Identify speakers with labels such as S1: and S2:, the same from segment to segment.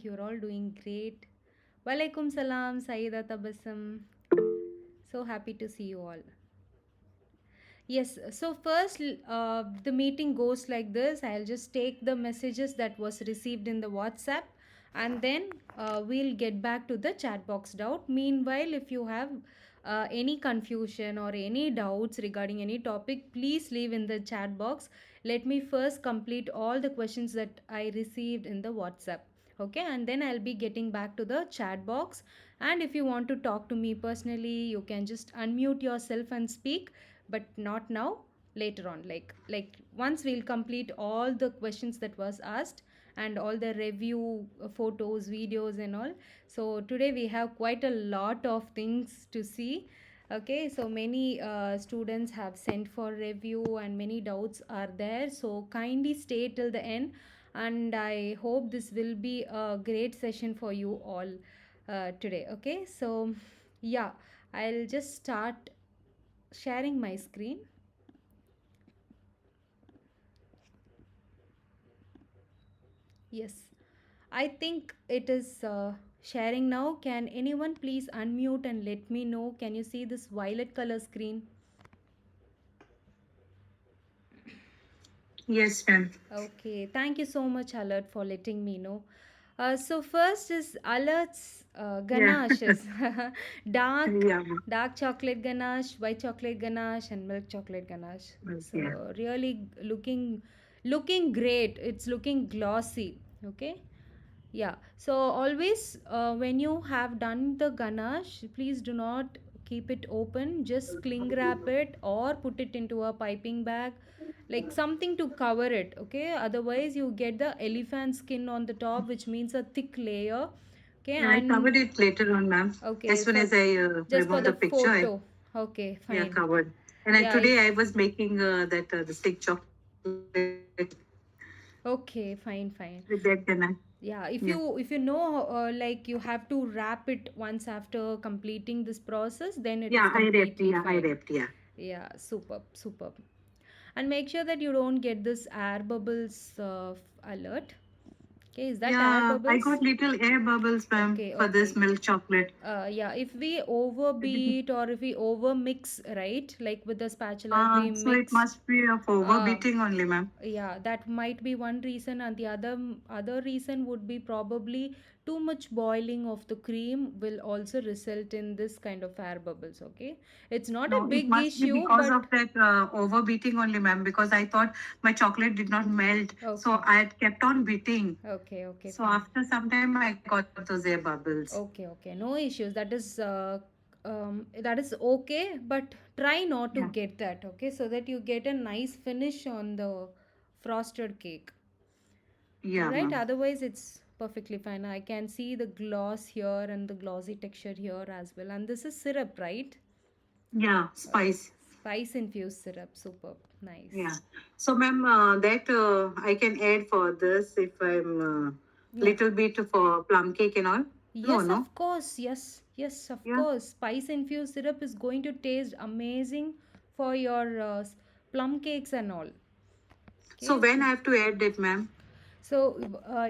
S1: You're all doing great. Walaikum salam, Sayyida Tabassum. So happy to see you all. Yes, so first the meeting goes like this. I'll just take the messages that was received in the WhatsApp and then we'll get back to the chat box doubt. Meanwhile, if you have any confusion or any doubts regarding any topic, please leave in the chat box. Let me first complete all the questions that I received in the WhatsApp. Okay, and then I'll be getting back to the chat box. And if you want to talk to me personally, you can just unmute yourself and speak, but not now, later on, like once we'll complete all the questions that was asked and all the review photos, videos and all. So today we have quite a lot of things to see. Okay, so many students have sent for review and many doubts are there, so kindly stay till the end, and I hope this will be a great session for you all today. Okay, so yeah, I'll just start sharing my screen. Yes, I think it is sharing now. Can anyone please unmute and let me know? Can you see this violet color screen?
S2: Yes, ma'am.
S1: Okay, thank you so much, Alert, for letting me know. So first is Alert's
S2: Yeah.
S1: ganaches, dark
S2: Yeah.
S1: dark chocolate ganache, white chocolate ganache, and milk chocolate ganache.
S2: Yeah.
S1: So really looking great. It's looking glossy. Okay. Yeah. So always when you have done the ganache, please do not keep it open. Just cling wrap it or put it into a piping bag, like something to cover it. Okay. Otherwise, you get the elephant skin on the top, which means a thick layer. Okay.
S2: Yeah, I covered
S1: And
S2: it later on, ma'am. As
S1: okay,
S2: soon
S1: for
S2: as I
S1: just for
S2: removed the
S1: the
S2: picture,
S1: photo. Okay,
S2: yeah,
S1: fine.
S2: covered. And
S1: Yeah. If
S2: today I was making that the stick chocolate
S1: okay, fine, fine.
S2: with that ganache.
S1: Yeah,
S2: Yeah.
S1: if you know like you have to wrap it once after completing this process, then it is
S2: Yeah, I wrapped.
S1: completely
S2: Yeah, I
S1: fine.
S2: wrapped. Yeah.
S1: Yeah, superb. And make sure that you don't get this air bubbles alert. Okay, is that air
S2: Yeah, I
S1: bubbles?
S2: got little air bubbles, ma'am,
S1: Okay,
S2: for this
S1: okay.
S2: milk chocolate.
S1: Yeah, if we overbeat or if we over mix, right, like with the spatula, if we
S2: So it
S1: mix,
S2: must be of
S1: uh,
S2: overbeating only, ma'am.
S1: yeah, that might be one reason, and the other reason would be probably too much boiling of the cream will also result in this kind of air bubbles. Okay, it's not a
S2: No, it
S1: big
S2: must be
S1: issue,
S2: because
S1: but
S2: of that overbeating only, ma'am, because I thought my chocolate did not melt. So
S1: okay,
S2: I had kept on beating.
S1: okay,
S2: So
S1: fine.
S2: after some time, I got those air bubbles.
S1: Okay, no issues. That is okay, but try not to
S2: Yeah.
S1: get that. Okay, so that you get a nice finish on the frosted cake. All
S2: Yeah,
S1: right,
S2: ma'am.
S1: otherwise it's perfectly fine. I can see the gloss here and the glossy texture here as well. And this is syrup, right?
S2: Yeah,
S1: Uh,
S2: spice.
S1: Spice infused syrup. Superb.
S2: Yeah.
S1: Nice.
S2: So, ma'am, that I can add for this if I'm
S1: Yeah.
S2: little bit for plum cake and all. No,
S1: Yes,
S2: no.
S1: of course. Yes, of
S2: Yeah.
S1: course. Spice infused syrup is going to taste amazing for your plum cakes and all.
S2: So
S1: Okay.
S2: when I have to add that, ma'am?
S1: So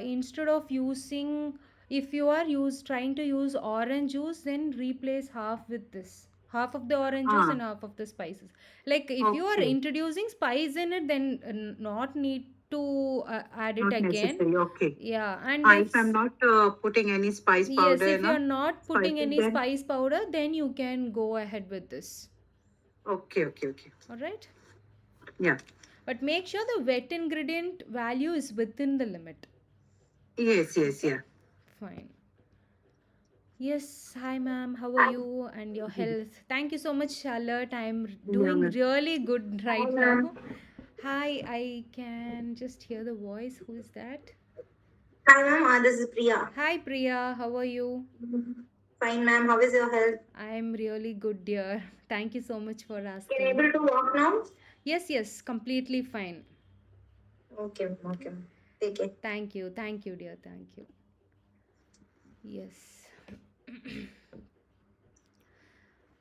S1: instead of using, if you are trying to use orange juice, then replace half with this. Half of the orange juice
S2: Ah,
S1: and half of the spices. Like if you are
S2: okay.
S1: introducing spice in it, then not need to add it
S2: Not
S1: again.
S2: necessary. Okay.
S1: Yeah, and if
S2: If I'm not putting any spice
S1: yes,
S2: powder
S1: if
S2: and
S1: you are
S2: all
S1: not putting
S2: spices,
S1: any
S2: then
S1: spice powder, then you can go ahead with this.
S2: okay.
S1: All right.
S2: Yeah.
S1: But make sure the wet ingredient value is within the limit.
S2: Yes,
S1: Okay.
S2: yeah.
S1: Fine. Yes, hi ma'am. How are you and your health? Thank you so much, Charlotte. I'm
S2: Yeah,
S1: doing
S2: ma'am.
S1: really good
S2: Hi,
S1: right
S2: ma'am.
S1: now. Hi, I can just hear the voice. Who is that?
S3: Hi, ma'am. This is Priya.
S1: Hi, Priya. How are you?
S3: Fine, ma'am. How is your health?
S1: I'm really good, dear. Thank you so much for
S3: Can you
S1: asking.
S3: able to walk now?
S1: Yes, completely fine.
S3: Okay, ma'am. Take it.
S1: Thank you, dear. Thank you. Yes.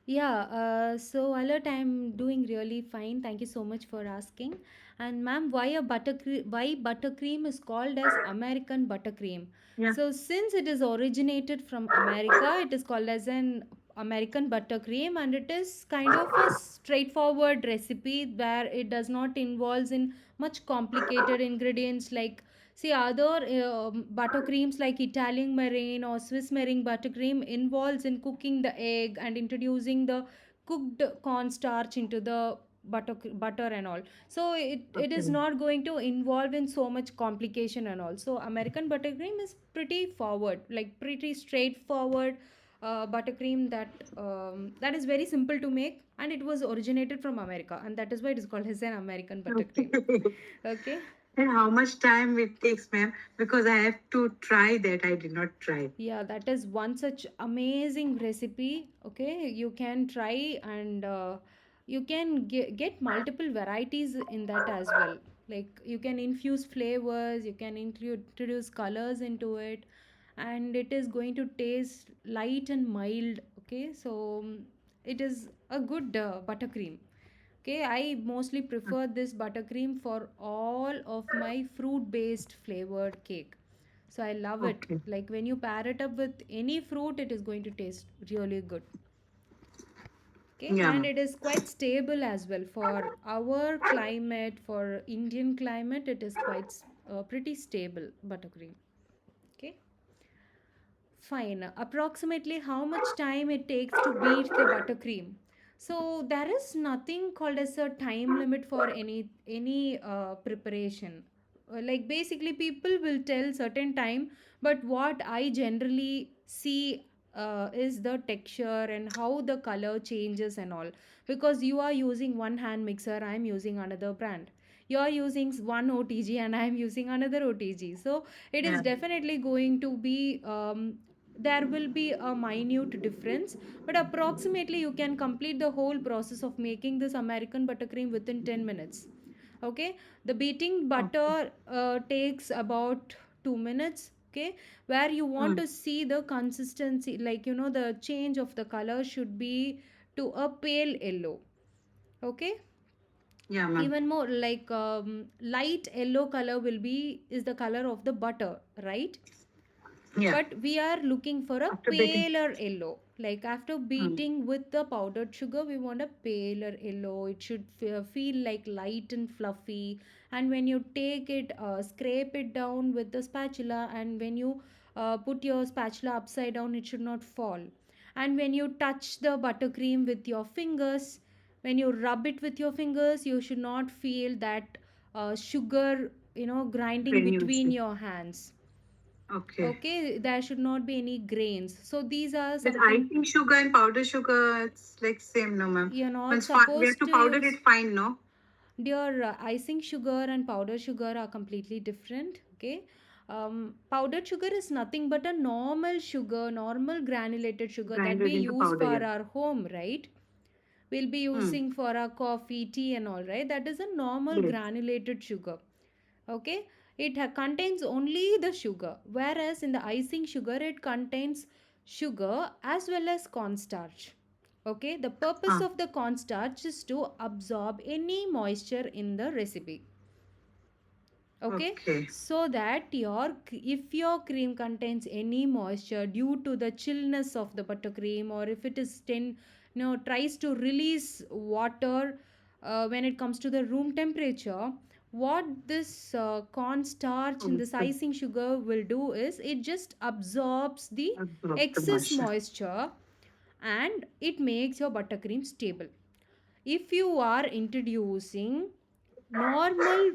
S1: Yeah, so alert, I'm doing really fine. Thank you so much for asking. And ma'am, why buttercream is called as American buttercream?
S2: Yeah.
S1: So since it is originated from America, it is called as an American buttercream, and it is kind of a straightforward recipe where it does not involves in much complicated ingredients like, see, other buttercreams like Italian marine or Swiss marine buttercream involves in cooking the egg and introducing the cooked cornstarch into the butter and all. So it is
S2: Okay.
S1: not going to involve in so much complication and all. So American buttercream is pretty forward, like pretty straightforward buttercream that is very simple to make, and it was originated from America, and that is why it is called as an American buttercream.
S2: Okay.
S1: Okay.
S2: And how much time it takes, ma'am? Because I have to try that. I did not try.
S1: Yeah, that is one such amazing recipe. Okay, you can try, and you can get multiple varieties in that as well. Like you can infuse flavors, you can introduce colors into it, and it is going to taste light and mild. Okay, so it is a good buttercream. Okay, I mostly prefer this buttercream for all of my fruit based flavored cake. So I love it.
S2: Okay.
S1: Like when you pair it up with any fruit, it is going to taste really good. Okay,
S2: Yeah,
S1: and
S2: ma'am.
S1: it is quite stable as well for our climate, for Indian climate. It is quite pretty stable buttercream. Okay, fine. Approximately how much time it takes to beat the buttercream? So there is nothing called as a time limit for any preparation. Like basically, people will tell certain time, but what I generally see is the texture and how the color changes and all. Because you are using one hand mixer, I am using another brand. You are using one OTG and I am using another OTG. So it is
S2: Yeah.
S1: definitely going to be there will be a minute difference, but approximately you can complete the whole process of making this American buttercream within 10 minutes. Okay, the beating
S2: Okay.
S1: butter takes about 2 minutes. Okay, where you want
S2: Mm.
S1: to see the consistency, like you know, the change of the color should be to a pale yellow. Okay,
S2: Yeah, ma'am.
S1: even more like light yellow color will be is the color of the butter, right?
S2: Yeah.
S1: But we are looking for a
S2: After baking.
S1: paler yellow. Like after
S2: Mm.
S1: beating with the powdered sugar, we want a paler yellow. It should feel like light and fluffy. And when you take it, scrape it down with the spatula, and when you put your spatula upside down, it should not fall. And when you touch the buttercream with your fingers, when you rub it with your fingers, you should not feel that sugar, you know, grinding
S2: When you
S1: between
S2: see.
S1: your hands.
S2: Okay.
S1: Okay, there should not be any grains. So these are
S2: With
S1: something
S2: icing sugar and powder sugar, it's like same, no, ma'am.
S1: you're not
S2: Once we have
S1: supposed
S2: to
S1: to
S2: powder
S1: use.
S2: it fine, no?
S1: Your icing sugar and powdered sugar are completely different. Okay, powdered sugar is nothing but a normal sugar, normal granulated sugar that we
S2: Grinded into
S1: use
S2: powder,
S1: for
S2: yeah.
S1: our home, right? We'll be
S2: Hmm.
S1: using for our coffee, tea, and all, right? That is a normal
S2: Yes.
S1: granulated sugar. Okay, it contains only the sugar, whereas in the icing sugar it contains sugar as well as cornstarch. Okay, the purpose
S2: Ah.
S1: of the cornstarch is to absorb any moisture in the recipe. Okay,
S2: Okay.
S1: so that if your cream contains any moisture due to the chillness of the buttercream, or if it is tries to release water when it comes to the room temperature, what this cornstarch and this
S2: Okay.
S1: icing sugar will do is it just absorbs the
S2: Absorb the
S1: excess
S2: moisture.
S1: moisture, and it makes your buttercream stable. If you are introducing normal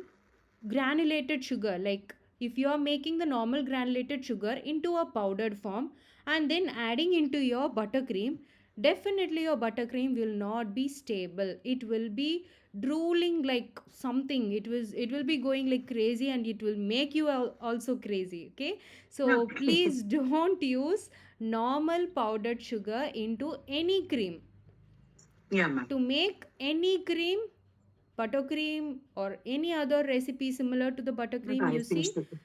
S1: granulated sugar, like if you are making the normal granulated sugar into a powdered form and then adding into your buttercream, definitely your buttercream will not be stable. It will be drooling like something. It will be going like crazy, and it will make you also crazy. Okay, so
S2: Okay.
S1: please don't use normal powdered sugar into any cream.
S2: Yeah, ma'am.
S1: To make any cream, buttercream, or any other recipe similar to the
S2: With
S1: buttercream you
S2: icing
S1: see,
S2: sugar.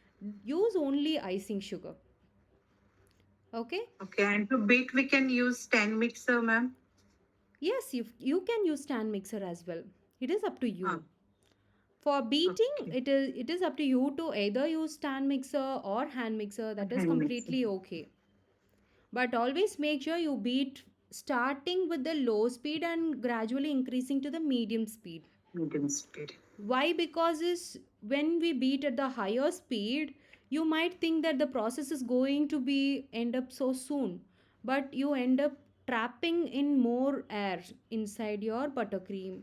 S1: use only icing sugar. Okay,
S2: Okay, and to beat, we can use stand mixer, ma'am.
S1: Yes, you can use stand mixer as well. It is up to you.
S2: Ah,
S1: For beating,
S2: okay.
S1: it is up to you to either use stand mixer or hand mixer. That is
S2: Hand mixer.
S1: completely okay. But always make sure you beat starting with the low speed and gradually increasing to the medium speed.
S2: Medium speed.
S1: Why? Because is when we beat at the higher speed, you might think that the process is going to be end up so soon, but you end up trapping in more air inside your buttercream.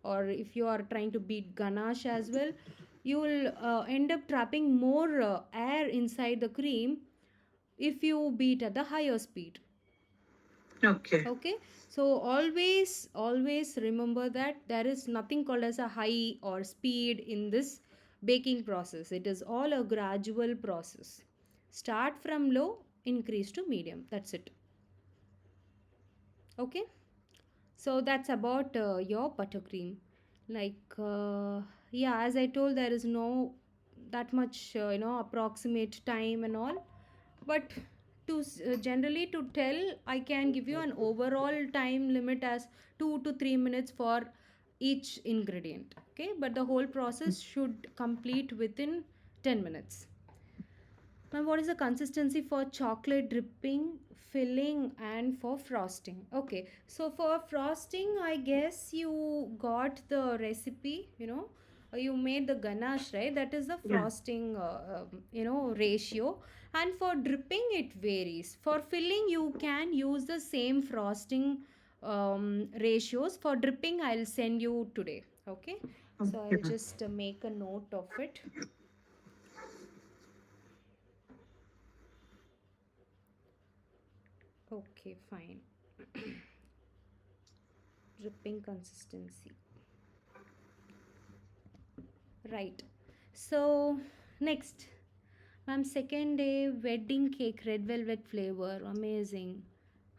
S1: Or if you are trying to beat ganache as well, you will end up trapping more air inside the cream if you beat at the higher speed.
S2: Okay.
S1: Okay, so always remember that there is nothing called as a high or speed in this baking process. It is all a gradual process. Start from low, increase to medium, that's it. Okay, so that's about your buttercream. Like yeah, as I told, there is no that much approximate time and all, but to generally to tell, I can give you an overall time limit as 2 to 3 minutes for each ingredient. Okay, but the whole process should complete within 10 minutes. Now, what is the consistency for chocolate dripping, filling, and for frosting? Okay, so for frosting, I guess you got the recipe, you made the ganache, right? That is the
S2: Yeah.
S1: frosting, ratio. And for dripping, it varies. For filling, you can use the same frosting ratios. For dripping, I'll send you today. Okay, so
S2: Okay,
S1: I'll
S2: ma'am.
S1: just make a note of it. Okay, fine. Dripping consistency. Right. So, next. Ma'am, second day wedding cake, red velvet flavor. Amazing.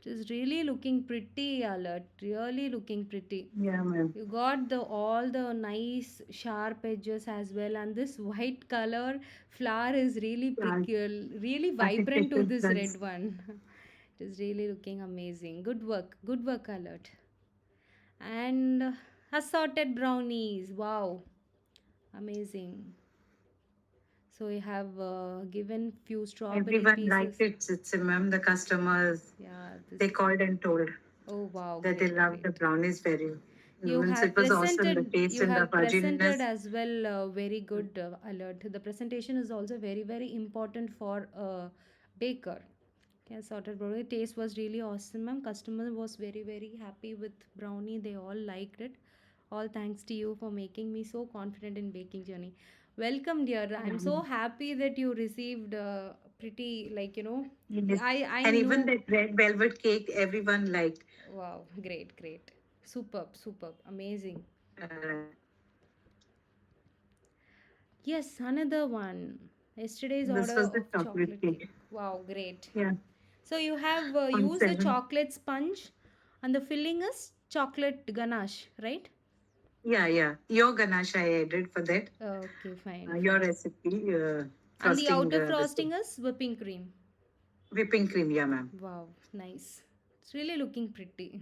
S1: It is really looking pretty, Alert. Really looking pretty.
S2: Yeah, ma'am.
S1: You got the all the nice sharp edges as well, and this white color flower is really
S2: Yeah.
S1: really vibrant to
S2: Artificial
S1: this
S2: plants.
S1: red one. It is really looking amazing. Good work, Alert. And assorted brownies. Wow, amazing. So we have given few strawberry
S2: Everyone liked
S1: pieces.
S2: it, ma'am. The customers,
S1: Yeah,
S2: they
S1: this.
S2: called and told
S1: Oh wow,
S2: that they
S1: great,
S2: loved the
S1: great.
S2: brownies very.
S1: You
S2: Means
S1: have
S2: it was awesome, the
S1: presented.
S2: taste
S1: You
S2: and the
S1: have presented
S2: fudginess.
S1: as well. Very good, Alert. The presentation is also very important for a baker. Yeah, sorted brownie. Taste was really awesome, ma'am. Customer was very happy with brownie. They all liked it. All thanks to you for making me so confident in baking journey. Welcome, dear. I'm so
S2: Mhm.
S1: happy that you received pretty,
S2: Yes.
S1: I
S2: And even
S1: knew.
S2: that red velvet cake, everyone liked.
S1: Wow, great. Superb, amazing.
S2: Uh,
S1: Yes, another one. Yesterday's
S2: this
S1: order
S2: was the
S1: of
S2: chocolate
S1: chocolate cake.
S2: cake.
S1: Wow, great.
S2: Yeah,
S1: So you have
S2: on
S1: used the
S2: 7.
S1: chocolate sponge, and the filling is chocolate ganache, right?
S2: Yeah. Your ganache I added for that.
S1: Okay, fine,
S2: Your
S1: fine.
S2: recipe,
S1: And the
S2: frosting,
S1: outer
S2: this thing.
S1: frosting is whipping cream.
S2: Whipping cream. Yeah, ma'am.
S1: Wow, nice. It's really looking pretty.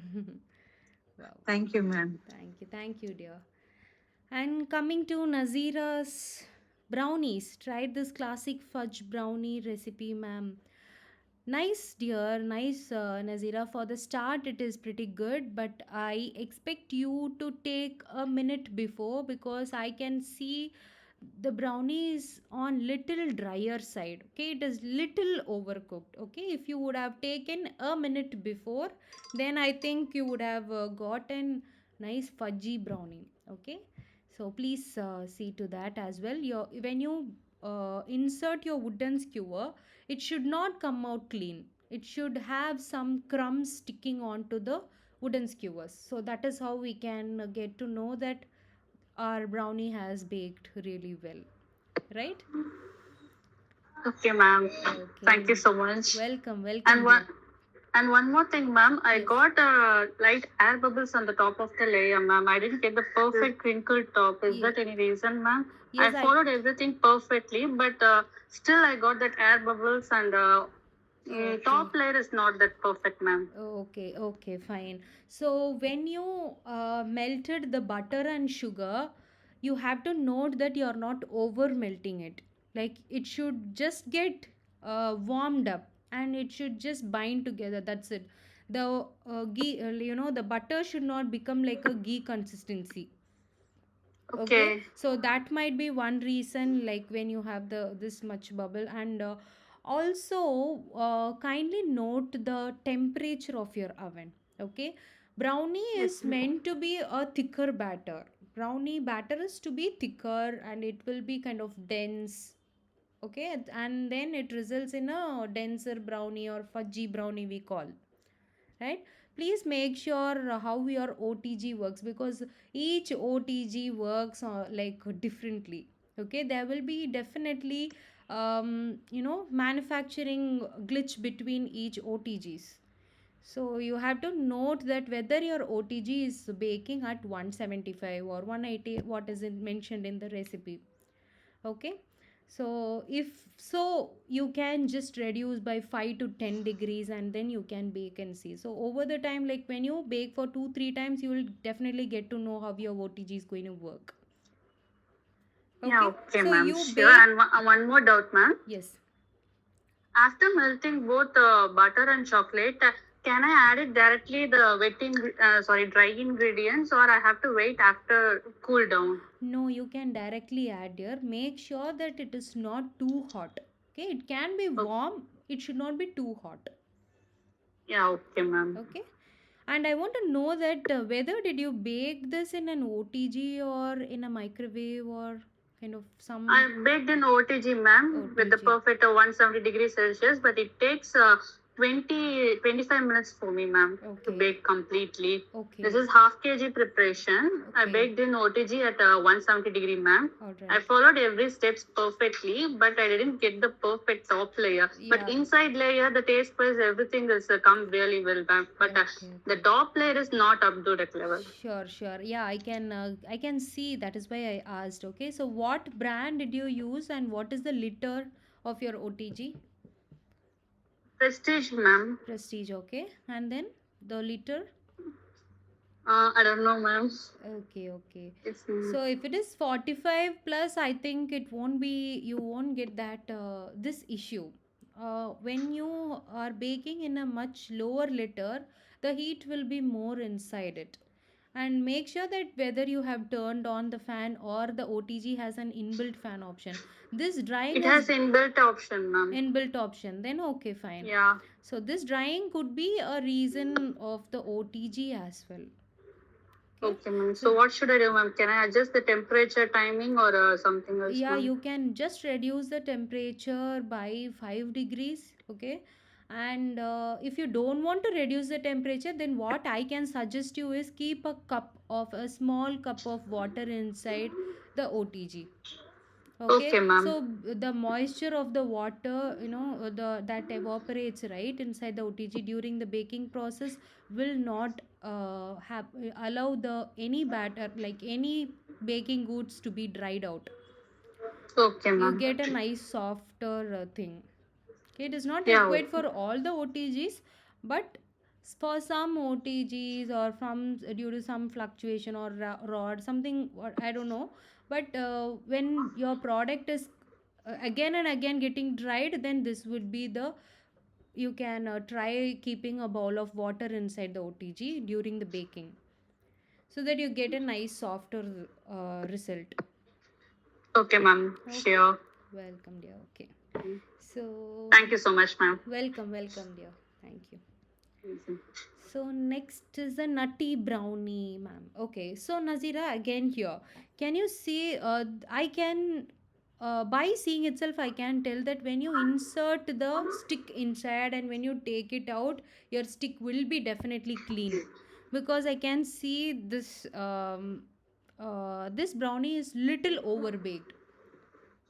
S1: Wow.
S2: Thank you, ma'am.
S1: Thank you, dear. And coming to Nazira's brownies, tried this classic fudge brownie recipe, ma'am. Nice, dear. Nice, Nazira. For the start, it is pretty good, but I expect you to take a minute before because I can see the brownie is on little drier side. Okay, it is little overcooked. Okay, if you would have taken a minute before, then I think you would have gotten nice fudgy brownie. Okay, so please see to that as well. Your when you insert your wooden skewer, it should not come out clean. It should have some crumbs sticking onto the wooden skewers. So that is how we can get to know that our brownie has baked really well. Right?
S4: Okay, ma'am. Thank
S1: Okay.
S4: you so much.
S1: Welcome,
S4: And
S1: welcome,
S4: one
S1: dear.
S4: and one more thing, ma'am. I
S1: Yes.
S4: got light air bubbles on the top of the layer, ma'am. I didn't get the perfect crinkled top. Is
S1: Ye-
S4: that any reason, ma'am? I
S1: yes, I
S4: followed everything perfectly, but still I got that air bubbles and
S1: Okay.
S4: Top layer is not that perfect, ma'am.
S1: Okay, okay, fine. So when you melted the butter and sugar, you have to note that you're not over melting it. Like it should just get warmed up and it should just bind together. That's it. The ghee, the butter should not become like a ghee consistency. Okay,
S4: Okay.
S1: so that might be one reason, like when you have the this much bubble. And also kindly note the temperature of your oven. Okay, brownie
S4: Yes,
S1: is
S4: ma'am.
S1: meant to be a thicker batter. Brownie batter is to be thicker and it will be kind of dense. Okay, and then it results in a denser brownie or fudgy brownie we call, right? Please make sure how your OTG works, because each OTG works like differently. Okay, there will be definitely manufacturing glitch between each OTGs. So you have to note that whether your OTG is baking at 175 or 180, what is it mentioned in the recipe. Okay, so if so, you can just reduce by 5 to 10 degrees and then you can bake and see. So over the time, like when you bake for 2 3 times, you will definitely get to know how your OTG is going to work.
S4: Yeah,
S1: Okay,
S4: okay,
S1: so
S4: ma'am.
S1: you
S4: Sure.
S1: bake.
S4: And one more doubt, ma'am.
S1: Yes.
S4: After melting both butter and chocolate, can I add it directly the dry ingredients, or I have to wait after cool down?
S1: No, you can directly add here. Make sure that it is not too hot. Okay, it can be
S4: O-
S1: warm, it should not be too hot.
S4: Yeah, okay, ma'am.
S1: Okay, and I want to know that whether did you bake this in an OTG or in a microwave or kind of some
S4: I baked in OTG, ma'am, with the
S1: OTG.
S4: perfect 170 degrees Celsius, but it takes 25 minutes for me, ma'am, to
S1: Okay,
S4: bake completely. This
S1: okay,
S4: is half kg preparation. I
S1: okay.
S4: baked in OTG at 170 degree, ma'am.
S1: All
S4: I
S1: right.
S4: followed every steps perfectly, but I didn't get the perfect top layer. But
S1: Yeah.
S4: inside layer, the taste wise, everything has come really well, ma'am. But
S1: Okay,
S4: the
S1: okay.
S4: top layer is not up to that level.
S1: Sure, sure. Yeah, I can see. That is why I asked. Okay, so what brand did you use and what is the liter of your OTG?
S4: Prestige, ma'am.
S1: Prestige. Okay, and then the liter.
S4: I don't know, ma'am.
S1: Okay, okay.
S4: It's
S1: So if it is 45 plus, I think it won't be, you won't get that this issue. When you are baking in a much lower liter, the heat will be more inside it. And make sure that whether you have turned on the fan or the OTG has an inbuilt fan option. This drying
S4: it
S1: is
S4: has inbuilt option, ma'am.
S1: inbuilt option. Then okay, fine.
S4: Yeah.
S1: So this drying could be a reason of the OTG as well. Okay.
S4: Okay, ma'am.
S1: So
S4: So what should I do, ma'am? Can I adjust the temperature timing or something else,
S1: yeah,
S4: ma'am?
S1: you can just reduce the temperature by 5 degrees. Okay, and if you don't want to reduce the temperature, then what I can suggest you is keep a small cup of water inside the OTG. Okay,
S4: Okay, ma'am.
S1: so the moisture of the water, the that evaporates right inside the OTG during the baking process, will not allow the any batter, like any baking goods, to be dried out.
S4: Okay,
S1: You
S4: ma'am.
S1: get a nice softer thing. Okay, it is not
S4: Yeah.
S1: required for all the OTGs, but for some OTGs or from due to some fluctuation or rod something, or I don't know. But when your product is again and again getting dried, then this would be the, you can try keeping a bowl of water inside the OTG during the baking, so that you get a nice softer result.
S4: Okay, ma'am.
S1: Okay,
S4: Sure.
S1: welcome dear. Okay, so
S4: Thank you so much, ma'am.
S1: welcome dear. Thank you. So next is a nutty brownie, ma'am. Okay, so Nazira, again here. Can you see? I can, by seeing itself, I can tell that when you insert the stick inside and when you take it out, your stick will be definitely clean, because I can see this. This brownie is little overbaked.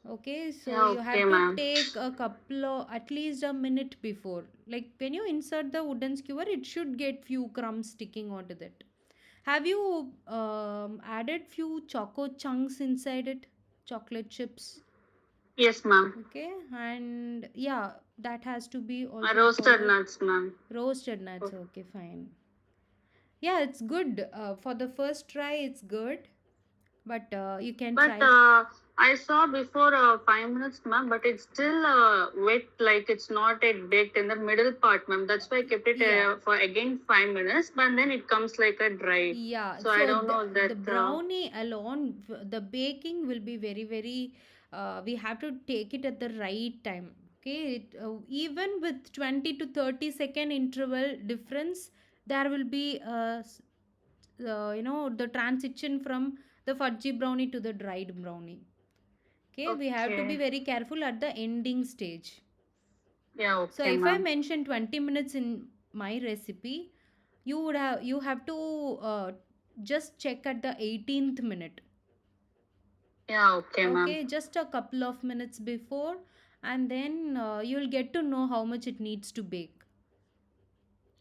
S1: Okay, so
S4: Yeah,
S1: you
S4: okay,
S1: have to
S4: ma'am.
S1: take a couple of, at least a minute before. Like when you insert the wooden skewer, it should get few crumbs sticking onto that. Have you added few choco chunks inside it? Chocolate chips.
S4: Yes, ma'am.
S1: Okay, and yeah, that has to be also
S4: Roasted
S1: followed?
S4: nuts, ma'am.
S1: Roasted nuts. Okay, fine. Yeah, it's good. For the first try, it's good, but you can
S4: But
S1: try.
S4: I saw before 5 minutes, ma'am, but it's still wet, like it's not yet baked in the middle part, ma'am. That's why I kept it
S1: Yeah,
S4: for again 5 minutes, but then it comes like a dry.
S1: yeah.
S4: So I
S1: So
S4: don't know
S1: the
S4: that.
S1: brownie alone, the baking will be very, very. We have to take it at the right time. Okay, even with 20 to 30 second interval difference, there will be the transition from the fudgy brownie to the dried brownie. Okay, we have to be
S4: Okay.
S1: very careful at the ending stage.
S4: Yeah,
S1: So
S4: okay,
S1: if I
S4: ma'am.
S1: mention 20 minutes in my recipe, you have to just check at the 18th minute.
S4: Yeah, okay, ma'am.
S1: Okay, just a couple of minutes before, and then you'll get to know how much it needs to bake.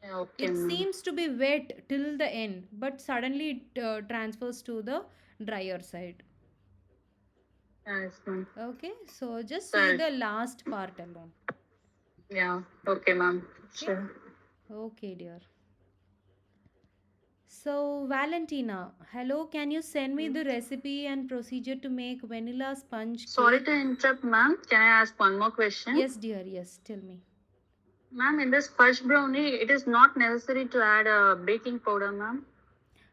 S4: Yeah, okay,
S1: It
S4: ma'am.
S1: seems to be wet till the end, but suddenly it transfers to the drier side.
S4: Yes, ma'am.
S1: Okay, so just see
S4: Right.
S1: the last part alone.
S4: Yeah, okay, ma'am.
S1: Okay,
S4: Sure.
S1: okay, dear. So, Valentina, hello, can you send me the recipe and procedure to make vanilla sponge
S4: Sorry to
S1: cake?
S4: interrupt, ma'am. Can I ask one more question?
S1: Yes, dear, yes, tell me.
S4: Ma'am, in this fudge brownie, it is not necessary to add baking powder, ma'am.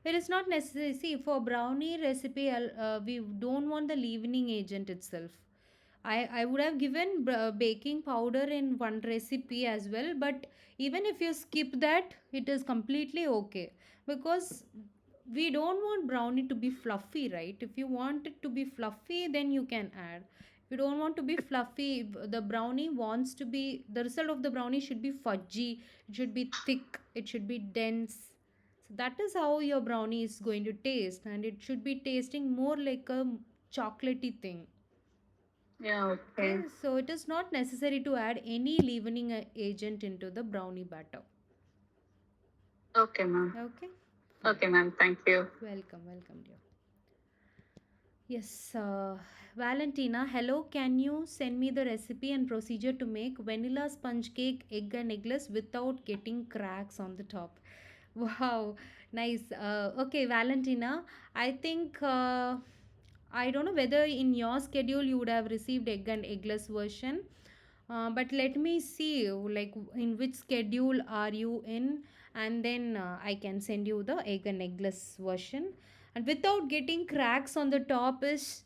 S1: It is not necessary. See, for brownie recipe, we don't want the leavening agent itself. I would have given baking powder in one recipe as well, but even if you skip that, it is completely okay because we don't want brownie to be fluffy, right? If you want it to be fluffy, then you can add. If you don't want to be fluffy, the brownie wants to be, the result of the brownie should be fudgy, it should be thick, it should be dense. So that is how your brownie is going to taste, and it should be tasting more like a chocolatey thing.
S4: Yeah, okay.
S1: Okay, so it is not necessary to add any leavening agent into the brownie batter.
S4: Okay, ma'am.
S1: Okay, fine.
S4: Okay, ma'am. Thank you.
S1: Welcome, welcome, dear. Yes, Valentina, hello. Can you send me the recipe and procedure to make vanilla sponge cake, egg and eggless without getting cracks on the top? Wow, nice. Okay, Valentina, I think I don't know whether in your schedule you would have received egg and eggless version, but let me see like in which schedule are you in, and then I can send you the egg and eggless version. And without getting cracks on the top is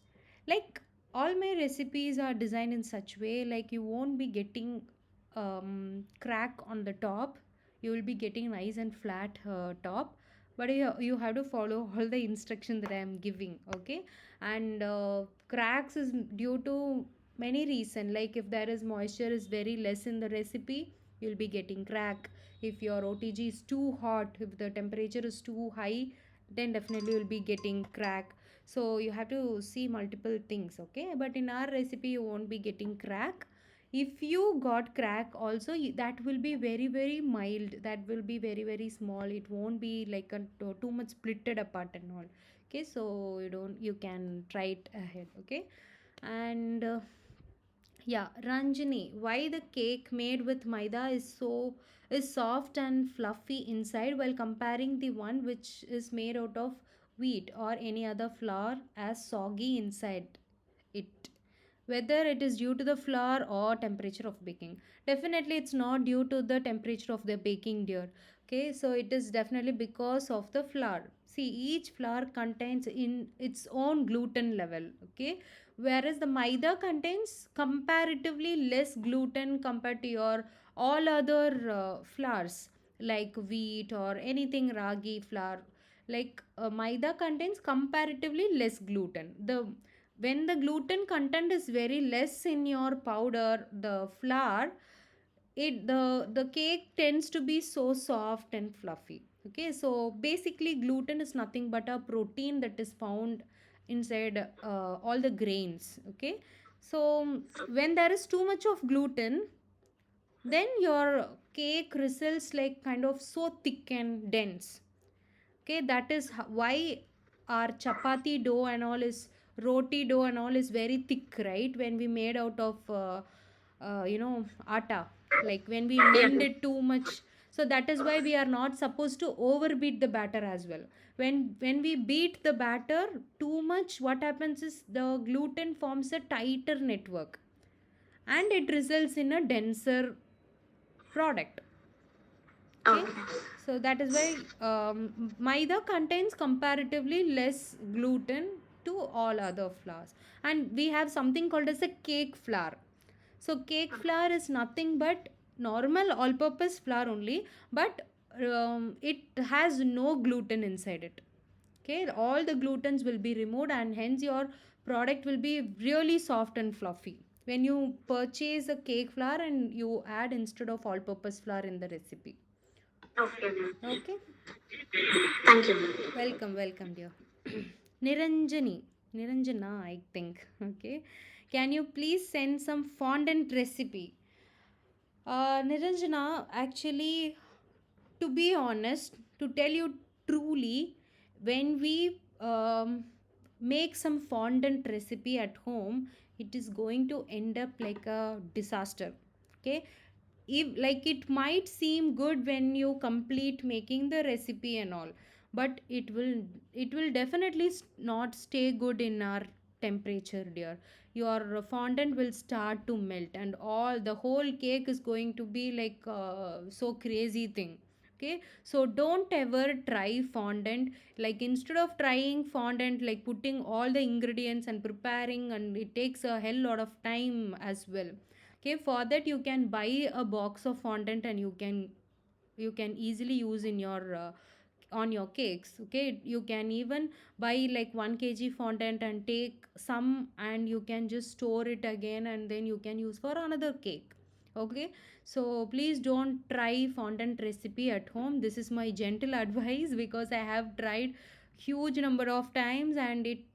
S1: like all my recipes are designed in such way like you won't be getting crack on the top, you will be getting nice and flat top, but you have to follow all the instructions that I am giving. Okay, and cracks is due to many reason, like if there is moisture is very less in the recipe, you'll be getting crack. If your OTG is too hot, if the temperature is too high, then definitely you'll be getting crack. So you have to see multiple things. Okay, but in our recipe you won't be getting crack. If you got crack also, that will be very very mild, that will be very very small, it won't be like a too much splitted apart and all. Okay, so you can try it ahead. Okay, and yeah, Ranjini, why the cake made with maida is soft and fluffy inside while comparing the one which is made out of wheat or any other flour as soggy inside it? Whether it is due to the flour or temperature of baking, definitely it's not due to the temperature of the baking, dear. Okay, so it is definitely because of the flour. See, each flour contains in its own gluten level. Okay, whereas the maida contains comparatively less gluten compared to your all other flours like wheat or anything ragi flour. Like maida contains comparatively less gluten. The when the gluten content is very less in your powder, the flour, the cake tends to be so soft and fluffy. Okay, so basically gluten is nothing but a protein that is found inside all the grains. Okay, so when there is too much of gluten, then your cake results like kind of so thick and dense. Okay, that is why our chapati dough and all is roti dough and all is very thick, right? When we made out of atta, like when we
S3: Yes.
S1: mend it too much. So that is why we are not supposed to overbeat the batter as well. When we beat the batter too much, what happens is the gluten forms a tighter network, and it results in a denser product. Okay,
S3: Okay.
S1: so that is why maida contains comparatively less gluten to all other flours. And we have something called as a cake flour. So cake flour is nothing but normal all purpose flour only, but it has no gluten inside it. Okay, all the glutens will be removed, and hence your product will be really soft and fluffy when you purchase a cake flour and you add instead of all purpose flour in the recipe.
S3: Okay, ma'am.
S1: Okay,
S3: Thank you, ma'am.
S1: welcome, dear. Niranjani, Niranjana, I think. Okay, can you please send some fondant recipe? Niranjana, actually, to be honest, to tell you truly, when we make some fondant recipe at home, it is going to end up like a disaster. Okay, if like it might seem good when you complete making the recipe and all, but it will definitely not stay good in our temperature, dear. Your fondant will start to melt, and all the whole cake is going to be like so crazy thing. Okay, so don't ever try fondant. Like instead of trying fondant, like putting all the ingredients and preparing, and it takes a hell lot of time as well. Okay, for that you can buy a box of fondant, and you can easily use in your on your cakes. Okay, you can even buy like 1 kg fondant and take some, and you can just store it again, and then you can use for another cake. Okay, so please don't try fondant recipe at home. This is my gentle advice, because I have tried huge number of times, and it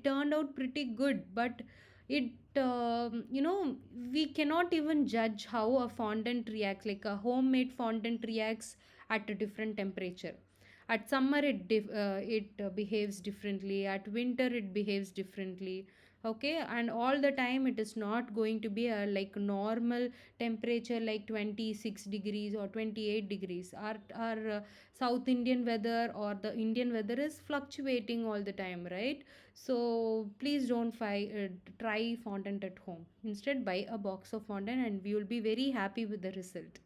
S1: turned out pretty good. But it we cannot even judge how a fondant reacts, like a homemade fondant reacts at a different temperature. At summer it behaves differently, at winter it behaves differently. Okay, and all the time it is not going to be a like normal temperature like 26 degrees or 28 degrees. Our South Indian weather or the Indian weather is fluctuating all the time, right? So please don't try fondant at home. Instead, buy a box of fondant, and we will be very happy with the result.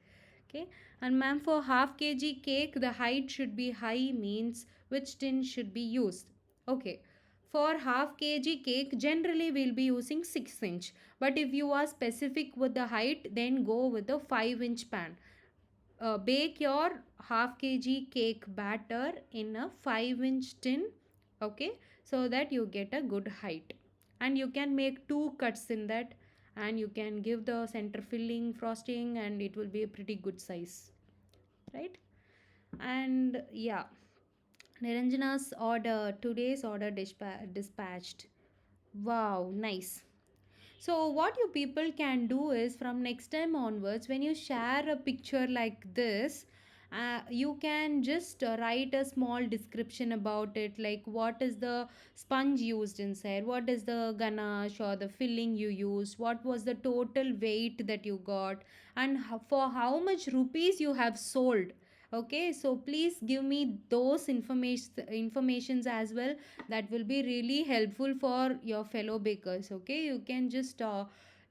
S1: Okay, and ma'am, for half kg cake, the height should be high, means which tin should be used? Okay, for half kg cake, generally we'll be using 6 inch. But if you are specific with the height, then go with the 5-inch pan. Bake your half kg cake batter in a 5-inch tin. Okay, so that you get a good height, and you can make two cuts in that, and you can give the center filling frosting, and it will be a pretty good size, right? And yeah, Niranjana's order, today's order dispatched. Wow, nice. So, what you people can do is, from next time onwards, when you share a picture like this, you can just write a small description about it, like what is the sponge used inside, what is the ganache or the filling you used, what was the total weight that you got, and for how much rupees you have sold. Okay, so please give me those informations as well. That will be really helpful for your fellow bakers. Okay, you can just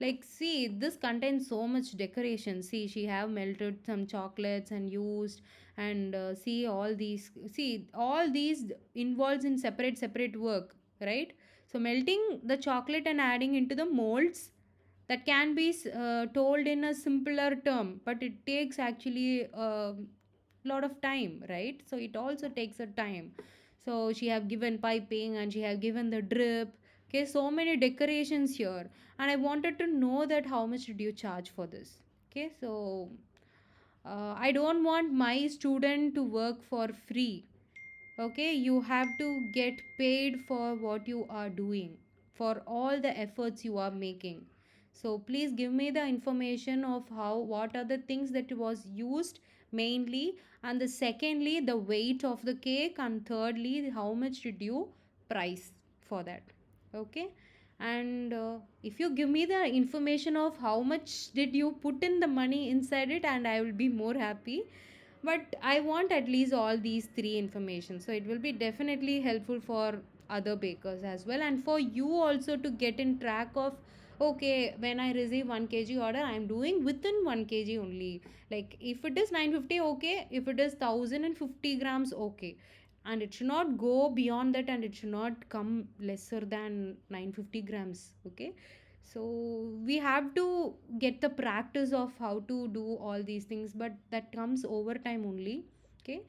S1: like see, this contains so much decoration. See, she have melted some chocolates and used, and see all these involves in separate work, right? So melting the chocolate and adding into the molds, that can be told in a simpler term, but it takes actually a lot of time, right? So it also takes a time. So she have given piping, and she have given the drip. Okay, so many decorations here, and I wanted to know that how much did you charge for this? Okay, so I don't want my student to work for free. Okay, you have to get paid for what you are doing, for all the efforts you are making. So please give me the information of how, what are the things that was used mainly, and the secondly the weight of the cake, and thirdly how much did you price for that. Okay, And if you give me the information of how much did you put in the money inside it, and I will be more happy. But I want at least all these three information, so it will be definitely helpful for other bakers as well, and for you also to get in track of, okay, when I receive 1 kg order, I'm doing within 1 kg only. Like if it is 950, okay, if it is 1050 grams, okay, and it should not go beyond that, and it should not come lesser than 950 grams. Okay, so we have to get the practice of how to do all these things, but that comes over time only. Okay,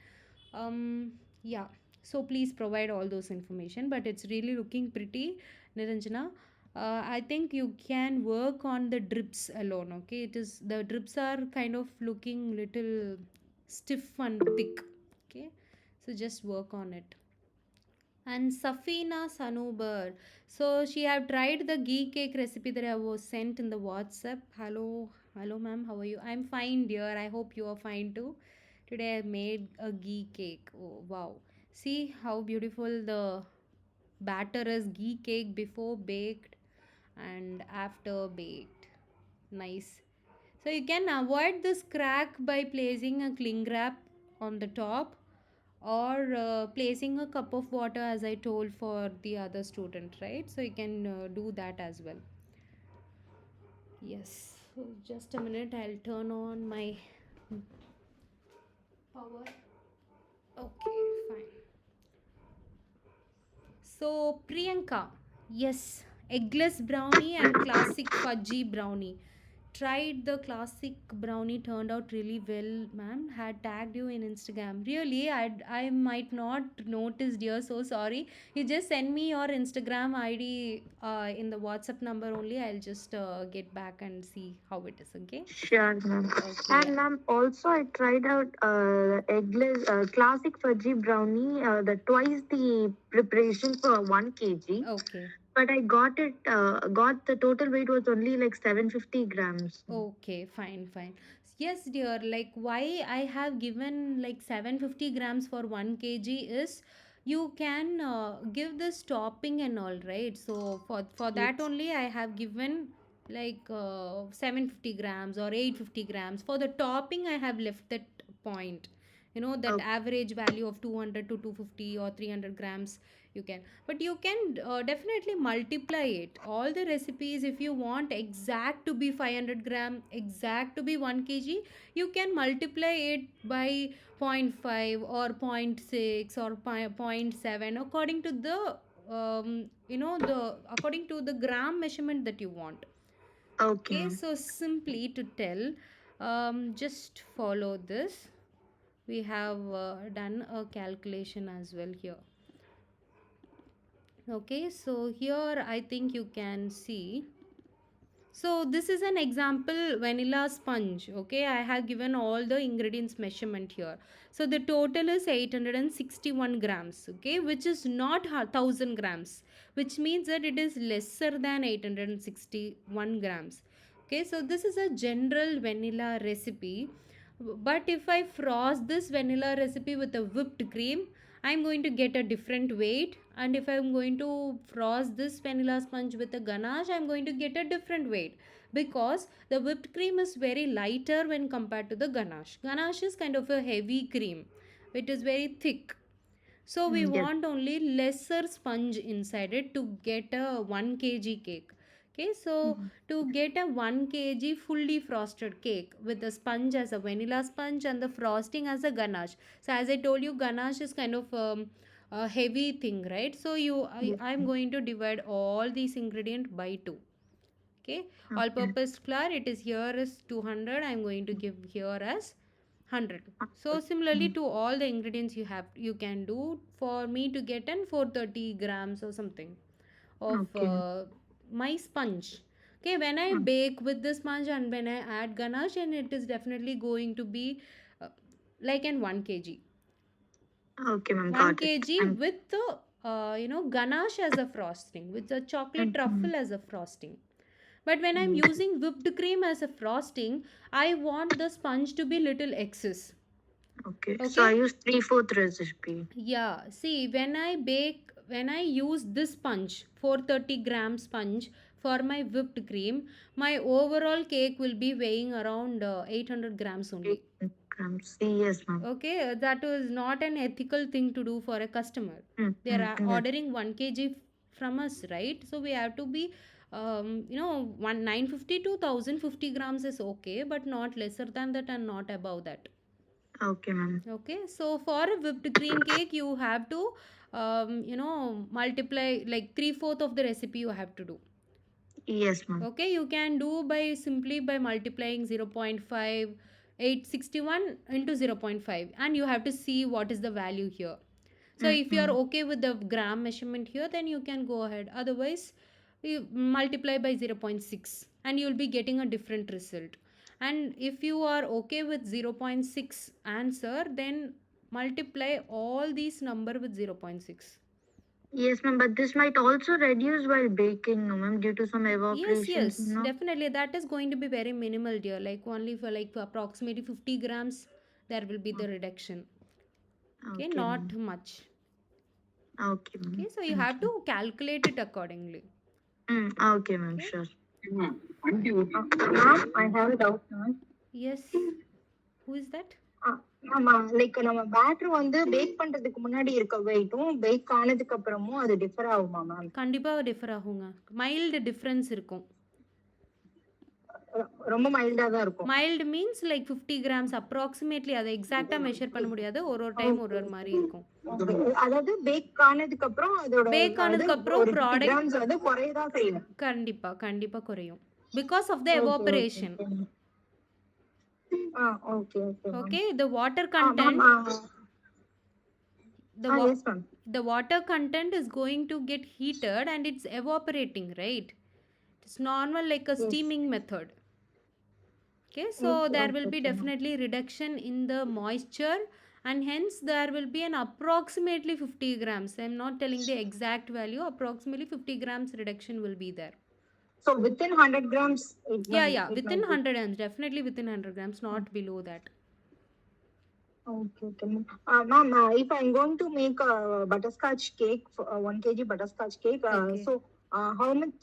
S1: yeah, so please provide all those information, but it's really looking pretty, Niranjana. I think you can work on the drips alone. Okay, it is, the drips are kind of looking little stiff and thick. Okay, so just work on it. And Safina Sanubar, so she have tried the ghee cake recipe that I was sent in the WhatsApp. Hello ma'am, how are you? I'm fine dear, I hope you are fine too. Today I made a ghee cake. Oh wow, see how beautiful the batter is. Ghee cake before baked and after baked, nice. So you can avoid this crack by placing a cling wrap on the top, or placing a cup of water as I told for the other student, right? So you can do that as well. Yes, so just a minute, I'll turn on my power. Okay, fine. So Priyanka, yes, eggless brownie and classic fudgy brownie. Tried the classic brownie, turned out really well, ma'am. Had tagged you in Instagram. Really, I might not notice, dear, so sorry. You just send me your Instagram ID in the WhatsApp number only. I'll just get back and see how it is. Okay,
S3: Sure, ma'am.
S1: okay,
S3: And
S1: yeah.
S3: ma'am, also I tried out eggless classic fudgy brownie, the twice the preparation for 1 kg.
S1: Okay.
S3: But I got the total weight was only like 750 grams.
S1: Okay, fine, fine. Yes, dear. Like, why I have given like 750 grams for 1 kg is, you can give this topping and all, right? So for that
S3: Yes.
S1: only I have given like 750 grams or 850 grams. For the topping, I have left that point. You know, that
S3: Oh,
S1: average value of 200 to 250 or 300 grams you can, but you can definitely multiply it. All the recipes, if you want exact to be 500 gram, exact to be 1 kg, you can multiply it by zero point 0.5 or zero point 0.6 or zero point 0.7 according to the the according to the gram measurement that you want.
S3: okay,
S1: Okay,
S3: ma'am.
S1: so simply to tell, just follow this. We have done a calculation as well here. Okay, so here I think you can see. So this is an example vanilla sponge. Okay, I have given all the ingredients measurement here. So the total is 861 grams. Okay, which is not 1000 grams, which means that it is lesser than 861 grams. Okay, so this is a general vanilla recipe. But if I frost this vanilla recipe with a whipped cream, I'm going to get a different weight. And if I'm going to frost this vanilla sponge with a ganache, I'm going to get a different weight, because the whipped cream is very lighter when compared to the ganache. Ganache is kind of a heavy cream, it is very thick. So we
S3: Yes.
S1: want only lesser sponge inside it to get a 1 kg cake. Okay, so
S3: Mhm.
S1: to get a 1 kg fully frosted cake with the sponge as a vanilla sponge and the frosting as a ganache. So as I told you, ganache is kind of a heavy thing, right? So
S3: Yes.
S1: I'm going to divide all these ingredients by 2. Okay, all
S3: Okay.
S1: purpose flour, it is here as 200. I'm going to give here as 100. So similarly
S3: Mhm.
S1: to all the ingredients you can do for me to get an 430 grams or something of
S3: Okay.
S1: my sponge. Okay, when I
S3: Mm.
S1: bake with the sponge and when I add ganache, and it is definitely going to be uh, like an 1 kg.
S3: Okay, ma'am.
S1: 1
S3: Got it.
S1: kg with the ganache as a frosting, with the chocolate
S3: Mhm.
S1: truffle as a frosting. But when I'm
S3: Mm.
S1: using whipped cream as a frosting, I want the sponge to be little excess.
S3: Okay. So I
S1: Okay,
S3: use 3/4 recipe.
S1: yeah, see, when I bake, when I use this sponge, 430 gram sponge for my whipped cream, my overall cake will be weighing around 800 grams only.
S3: 8 grams. Yes, ma'am.
S1: Okay, that is not an ethical thing to do for a customer. They are
S3: Yes.
S1: ordering 1 kg from us, right? So we have to be, 950 to 1050 grams is okay, but not lesser than that and not above that.
S3: Okay, ma'am.
S1: Okay, so for a whipped cream cake, you have to, multiply like 3/4 of the recipe you have to do.
S3: Yes, ma'am.
S1: Okay, you can do by simply by multiplying 0.5 861 into 0.5, and you have to see what is the value here. So if you are okay with the gram measurement here, then you can go ahead. Otherwise, you multiply by 0.6 and you will be getting a different result. And if you are okay with 0.6 answer, then multiply all these number with 0.6.
S3: Yes, ma'am. But this might also reduce while baking, no, ma'am, due to some
S1: Yes,
S3: evaporations,
S1: yes,
S3: no?
S1: definitely. That is going to be very minimal, dear. Like only for like approximately 50 grams, there will be the reduction. Okay,
S3: Okay,
S1: not
S3: ma'am.
S1: much.
S3: Okay, ma'am.
S1: Okay, so you
S3: Thank
S1: have to calculate it accordingly.
S3: Okay, ma'am.
S1: Okay.
S3: Sure. Ma'am, I have a doubt, ma'am.
S1: Yes. Who is that?
S3: ஆமா like நம்ம batter வந்து back பண்றதுக்கு முன்னாடி இருக்க வெயிட்டும் back ஆனதுக்கு அப்புறமும் அது டிஃபர் ஆகுமா மேம்?
S1: கண்டிப்பாக டிஃபர் ஆகுங்க. மைல்டு டிஃப்ரென்ஸ் இருக்கும்.
S3: ரொம்ப மைல்டா தான் இருக்கும்.
S1: Mild means like 50 grams approximately. அதை எக்ஸாக்டாக மெஷர் பண்ண முடியாது. ஒரு டைம் ஒரு மாதிரி இருக்கும்.
S3: அதாவது பேக் ஆனதுக்கு அப்புறம் அதோட
S1: பேக் ஆனதுக்கு அப்புறம் ப்ராடக்ட்
S3: கிராம்ஸ் வந்து குறையதான் செய்யும்.
S1: கண்டிப்பாக குறையும். Because of the evaporation. Okay, the water content, the water content is going to get heated and it's evaporating, right? It's normal like a steaming method. Okay, so there will be definitely reduction in the moisture, and hence there will be an approximately 50 grams. I'm not telling the exact value. Approximately 50 grams reduction will be there.
S3: So within 100 grams?
S1: Yeah, within 100 grams. Definitely within 100 grams, not below that.
S3: Okay. Ma'am, if I'm going to make a butterscotch cake, 1 kg butterscotch cake,
S1: Okay.
S3: so how much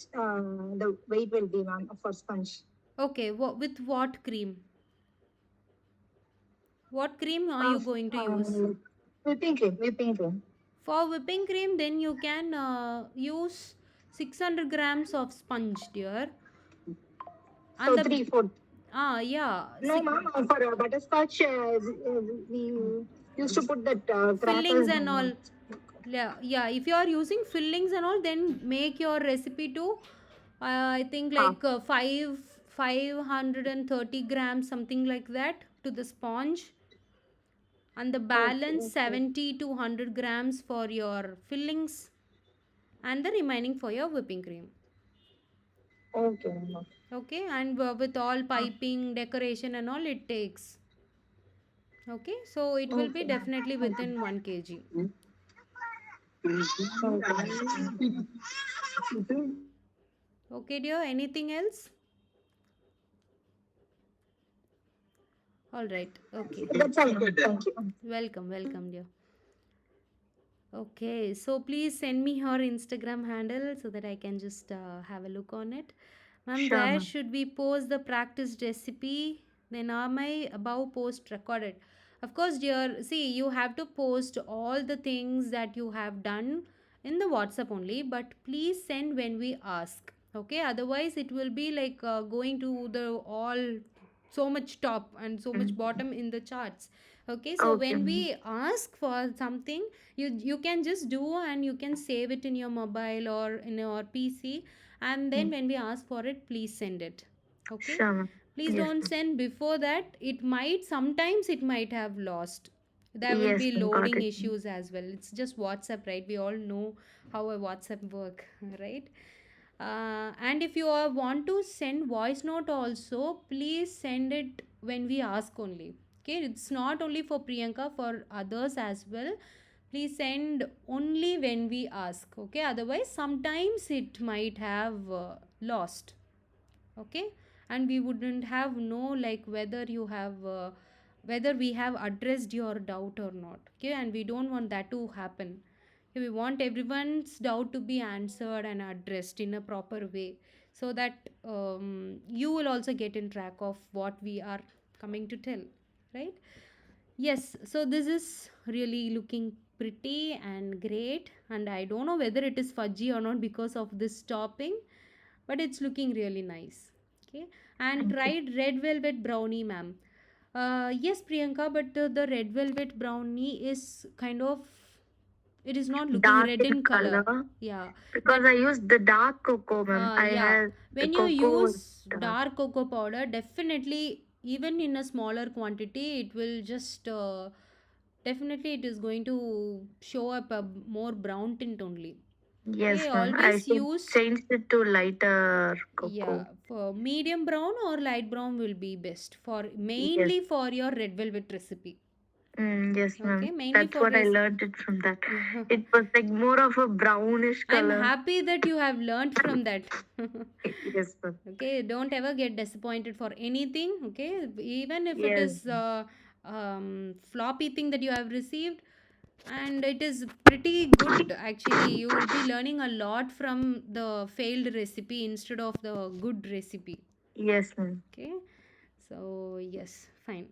S3: the weight will be, ma'am, for sponge?
S1: Okay, with what cream? What cream are you going to use?
S3: Whipping cream.
S1: For whipping cream, then you can use 600 grams of sponge, dear.
S3: So 3/4.
S1: Yeah.
S3: No, ma'am, for butterscotch, we used to put that
S1: Fillings
S3: crackers
S1: and all. Yeah, if you are using fillings and all, then make your recipe to, I think like 530 grams, something like that, to the sponge. And the balance 70 to 100 grams for your fillings, and the remaining for your whipping cream.
S3: Okay, ma'am.
S1: Okay, and with all piping, decoration and all it takes. Okay, so it will be definitely within 1 kg. Okay, dear, anything else? All right. Okay,
S3: That's all, ma'am. Thank you.
S1: welcome, dear. Okay, so please send me your Instagram handle so that I can just have a look on it. Ma'am,
S3: Sure,
S1: there
S3: ma'am.
S1: should be post the practiced recipe. Then are my above post recorded? Of course, dear. See, you have to post all the things that you have done in the WhatsApp only, but please send when we ask. Okay, otherwise it will be like going to the all so much top and so much bottom in the charts. Okay, so
S3: Okay,
S1: when we ask for something, you can just do and you can save it in your mobile or in your PC, and then when we ask for it, please send it. Okay,
S3: Sure, ma'am.
S1: please
S3: Yes,
S1: don't send before that. It might sometimes it might have lost. There will
S3: Yes,
S1: be
S3: ma'am, got
S1: loading
S3: it.
S1: issues as well. It's just WhatsApp, right? We all know how a WhatsApp work, right? And if you want to send voice note also, please send it when we ask only. Okay, it's not only for Priyanka, for others as well. Please send only when we ask. Okay, otherwise sometimes it might have lost. Okay, and we wouldn't have know like whether you have whether we have addressed your doubt or not. Okay, and we don't want that to happen. We want everyone's doubt to be answered and addressed in a proper way, so that you will also get in track of what we are coming to tell, right? Yes, so this is really looking pretty and great, and I don't know whether it is fudgy or not because of this topping, but it's looking really nice. Okay, and
S3: Thank you.
S1: tried red velvet brownie, ma'am. Yes, Priyanka, but the red velvet brownie is kind of, it is not looking
S3: Dark
S1: red
S3: in
S1: in color.
S3: color
S1: Yeah,
S3: because
S1: that
S3: I used the dark cocoa, ma'am. I
S1: yeah,
S3: had the
S1: when you
S3: cocoa was
S1: use
S3: dark.
S1: dark cocoa powder, definitely even in a smaller quantity, it will just definitely it is going to show up a more brown tint only.
S3: Yes,
S1: Okay,
S3: ma'am. I
S1: always
S3: should
S1: use,
S3: change it to lighter
S1: yeah,
S3: cocoa.
S1: for medium brown or light brown will be best for
S3: Yes.
S1: mainly for your red velvet recipe.
S3: Yes,
S1: Okay,
S3: ma'am.
S1: mainly
S3: That's
S1: for
S3: what I learned it from that. It was like more of a brownish
S1: I'm
S3: color.
S1: happy that you have learned from that.
S3: Yes, ma'am.
S1: Okay, don't ever get disappointed for anything. Okay, even if it
S3: Yes.
S1: is floppy thing that you have received, and it is pretty good actually. You will be learning a lot from the failed recipe instead of the good recipe.
S3: Yes, ma'am.
S1: Okay, so yes, fine.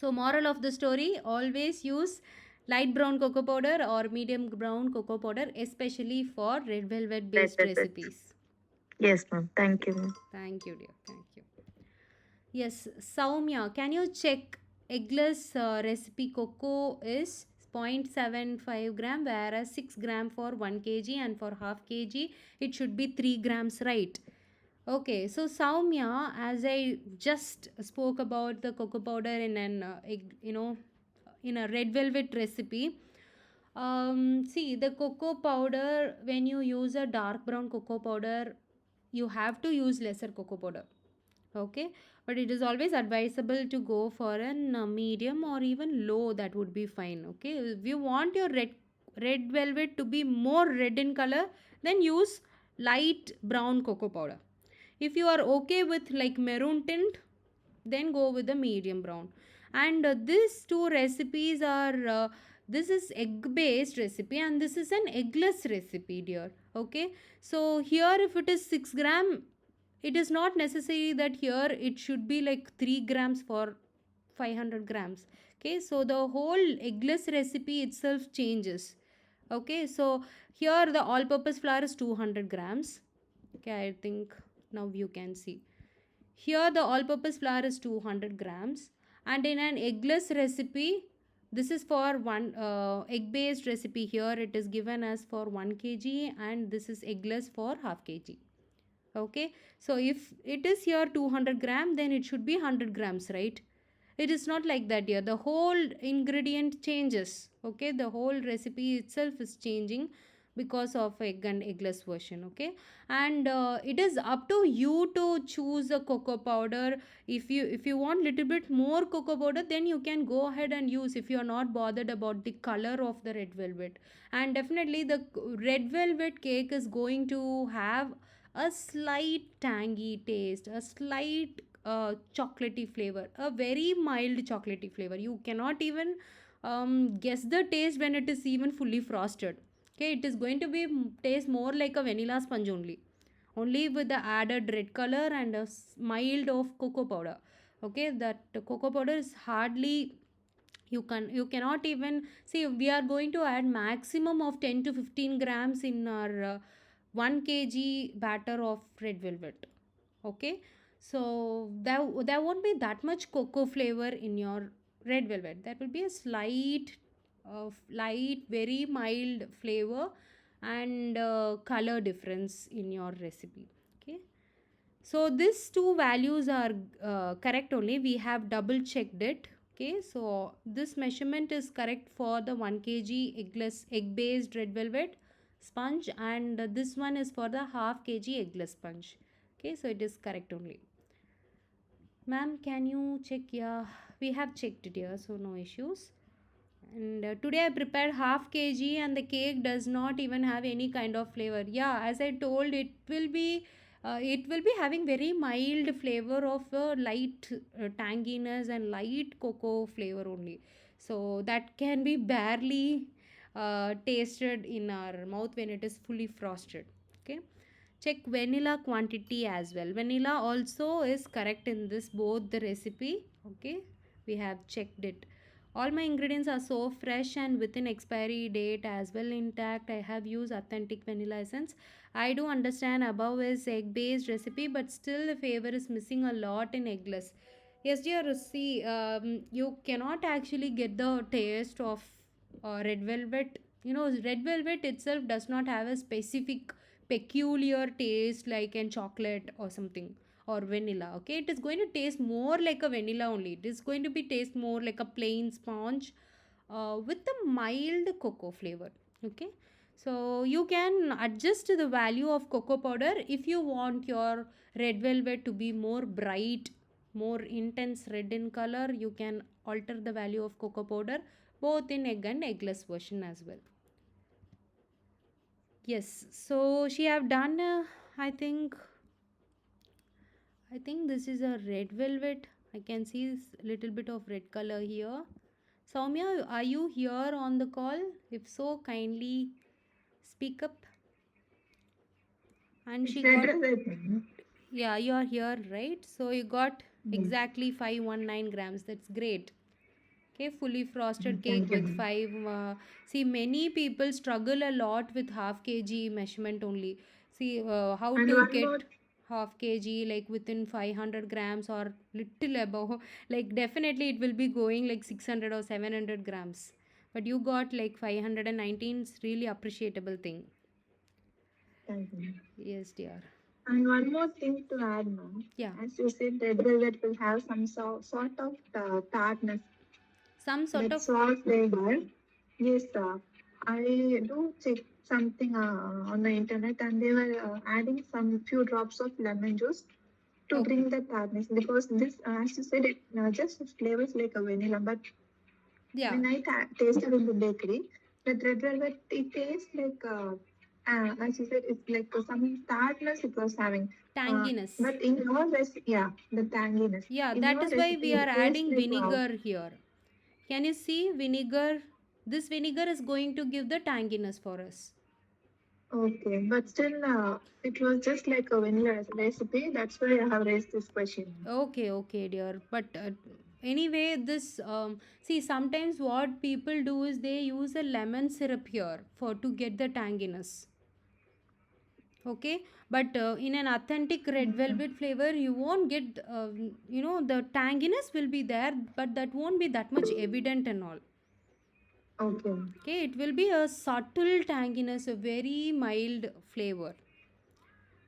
S1: So, moral of the story, always use light brown cocoa powder or medium brown cocoa powder, especially for red velvet
S3: Red
S1: based
S3: velvet.
S1: recipes.
S3: Yes, ma'am. Thank you, ma'am.
S1: Thank you, dear. Thank you. Yes, Saumya, can you check eggless recipe cocoa is 0.75 gram, whereas 6 gram for 1 kg, and for half kg it should be 3 grams, right? Okay, so Saumya, as I just spoke about the cocoa powder in an in a red velvet recipe. See, the cocoa powder, when you use a dark brown cocoa powder, you have to use lesser cocoa powder. Okay, but it is always advisable to go for an medium or even low, that would be fine. Okay, if you want your red velvet to be more red in color, then use light brown cocoa powder. If you are okay with like maroon tint, then go with the medium brown. And these two recipes are this is egg based recipe and this is an eggless recipe, dear. Okay, so here if it is 6 gram, it is not necessary that here it should be like 3 grams for 500 grams. Okay, so the whole eggless recipe itself changes. Okay, so here the all purpose flour is 200 grams. Okay, I think now you can see here the all purpose flour is 200 grams, and in an eggless recipe, this is for one egg based recipe, here it is given as for 1 kg and this is eggless for half kg. Okay, so if it is here 200 gram, then it should be 100 grams, right? It is not like that here, the whole ingredient changes. Okay, the whole recipe itself is changing because of egg and eggless version. Okay, and it is up to you to choose a cocoa powder. If you want little bit more cocoa powder, then you can go ahead and use, if you are not bothered about the color of the red velvet. And definitely the red velvet cake is going to have a slight tangy taste, a slight chocolatey flavor, a very mild chocolatey flavor. You cannot even guess the taste when it is even fully frosted. Okay, it is going to be taste more like a vanilla sponge only with the added red color and a mild of cocoa powder. Okay, that cocoa powder is hardly, you cannot even see, we are going to add maximum of 10 to 15 grams in our 1 kg batter of red velvet. Okay, so there won't be that much cocoa flavor in your red velvet. There will be a slight light, very mild flavor and color difference in your recipe. Okay, so these two values are correct only, we have double checked it. Okay, so this measurement is correct for the 1 kg eggless egg based red velvet sponge, and this one is for the half kg eggless sponge. Okay, so it is correct only. Ma'am, can you check? Yeah, we have checked it here, so no issues. And today I prepared half kg and the cake does not even have any kind of flavor. Yeah, as I told, it will be having very mild flavor of light tanginess and light cocoa flavor only. So that can be barely tasted in our mouth when it is fully frosted. Okay, check vanilla quantity as well. Vanilla also is correct in this both the recipe. Okay, we have checked it. All my ingredients are so fresh and within expiry date as well intact. I have used authentic vanilla essence. I do understand above is egg based recipe, but still the flavor is missing a lot in eggless. Yes, dear. See, you cannot actually get the taste of red velvet. You know, red velvet itself does not have a specific peculiar taste like in chocolate or something or vanilla. Okay, it is going to taste more like a vanilla only. It is going to be taste more like a plain sponge with a mild cocoa flavor. Okay, so you can adjust the value of cocoa powder if you want your red velvet to be more bright, more intense red in color. You can alter the value of cocoa powder both in egg and eggless version as well. Yes, so she have done I think this is a red velvet. I can see a little bit of red color here. Soumya, are you here on the call? If so, kindly speak up. And
S3: It's
S1: she
S3: red
S1: got,
S3: velvet, ma'am.
S1: yeah, you are here, right? So you got
S3: Yes.
S1: exactly 519 grams. That's great. Okay, fully frosted cake
S3: Thank you,
S1: with
S3: ma'am.
S1: five. See, many people struggle a lot with half kg measurement only. See, how
S3: And
S1: to
S3: one more,
S1: get half kg like within 500 grams or little above. Like, definitely it will be going like 600 or 700 grams. But you got like 519. It's really appreciable thing.
S3: thank you.
S1: Yes, dear.
S3: And one more thing to add, ma'am.
S1: Yeah.
S3: As you said, red velvet will have some sort of tartness.
S1: Some sort
S3: That
S1: of.
S3: salt flavor. Yes, I do check something on the internet, and they were adding some few drops of lemon juice to
S1: Okay.
S3: bring the tartness, because this, as you said, it just flavors like a vanilla. But
S1: Yeah.
S3: when I tasted in the bakery, that red velvet, it tastes like, as you said, it's like some tartness it was having.
S1: Tanginess.
S3: But in your recipe, yeah, the tanginess.
S1: Yeah,
S3: In
S1: that
S3: your
S1: is why
S3: recipe,
S1: we are
S3: it tastes
S1: adding
S3: like wow.
S1: vinegar here. Can you see vinegar? This vinegar is going to give the tanginess for us.
S3: Okay, but still, it was just like a vanilla recipe. That's why I have raised this question.
S1: Okay, dear. But anyway, this see sometimes what people do is they use a lemon syrup here for to get the tanginess. Okay, but in an authentic red velvet flavor, you won't get the tanginess will be there, but that won't be that much evident and all.
S3: Okay.
S1: Okay, it will be a subtle tanginess, a very mild flavor.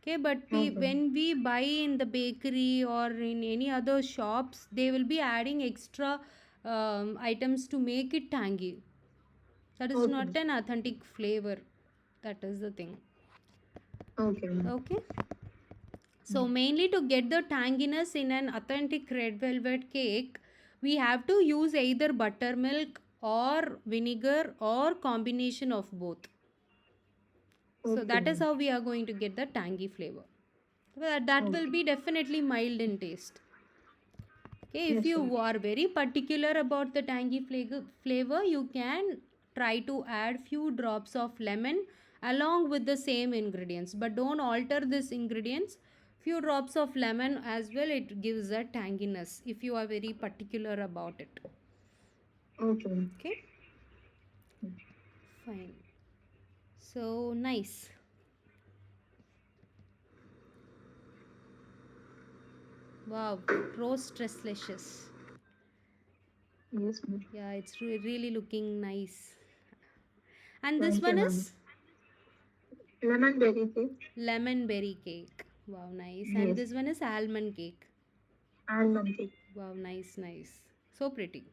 S1: Okay, but
S3: Okay.
S1: when we buy in the bakery or in any other shops, they will be adding extra items to make it tangy. That is
S3: Okay.
S1: not an authentic flavor. That is the thing.
S3: Okay.
S1: Okay. So mainly to get the tanginess in an authentic red velvet cake, we have to use either buttermilk or vinegar or combination of both. So that is
S3: Okay.
S1: how we are going to get the tangy flavor. That will
S3: Okay.
S1: be definitely mild in taste. Okay, if
S3: Yes, sir.
S1: you are very particular about the tangy flavor, you can try to add few drops of lemon along with the same ingredients. But don't alter this ingredients. Few drops of lemon as well. It gives a tanginess if you are very particular about it.
S3: Okay.
S1: Okay, fine. So nice. Wow, roast delicious.
S3: Yes, ma'am.
S1: Yeah, it's really looking nice. And this
S3: Thank you,
S1: one
S3: ma'am.
S1: is
S3: Lemon berry cake.
S1: lemon berry cake. Wow, nice. And
S3: Yes.
S1: this one is almond cake.
S3: Almond cake.
S1: Wow, nice. So pretty.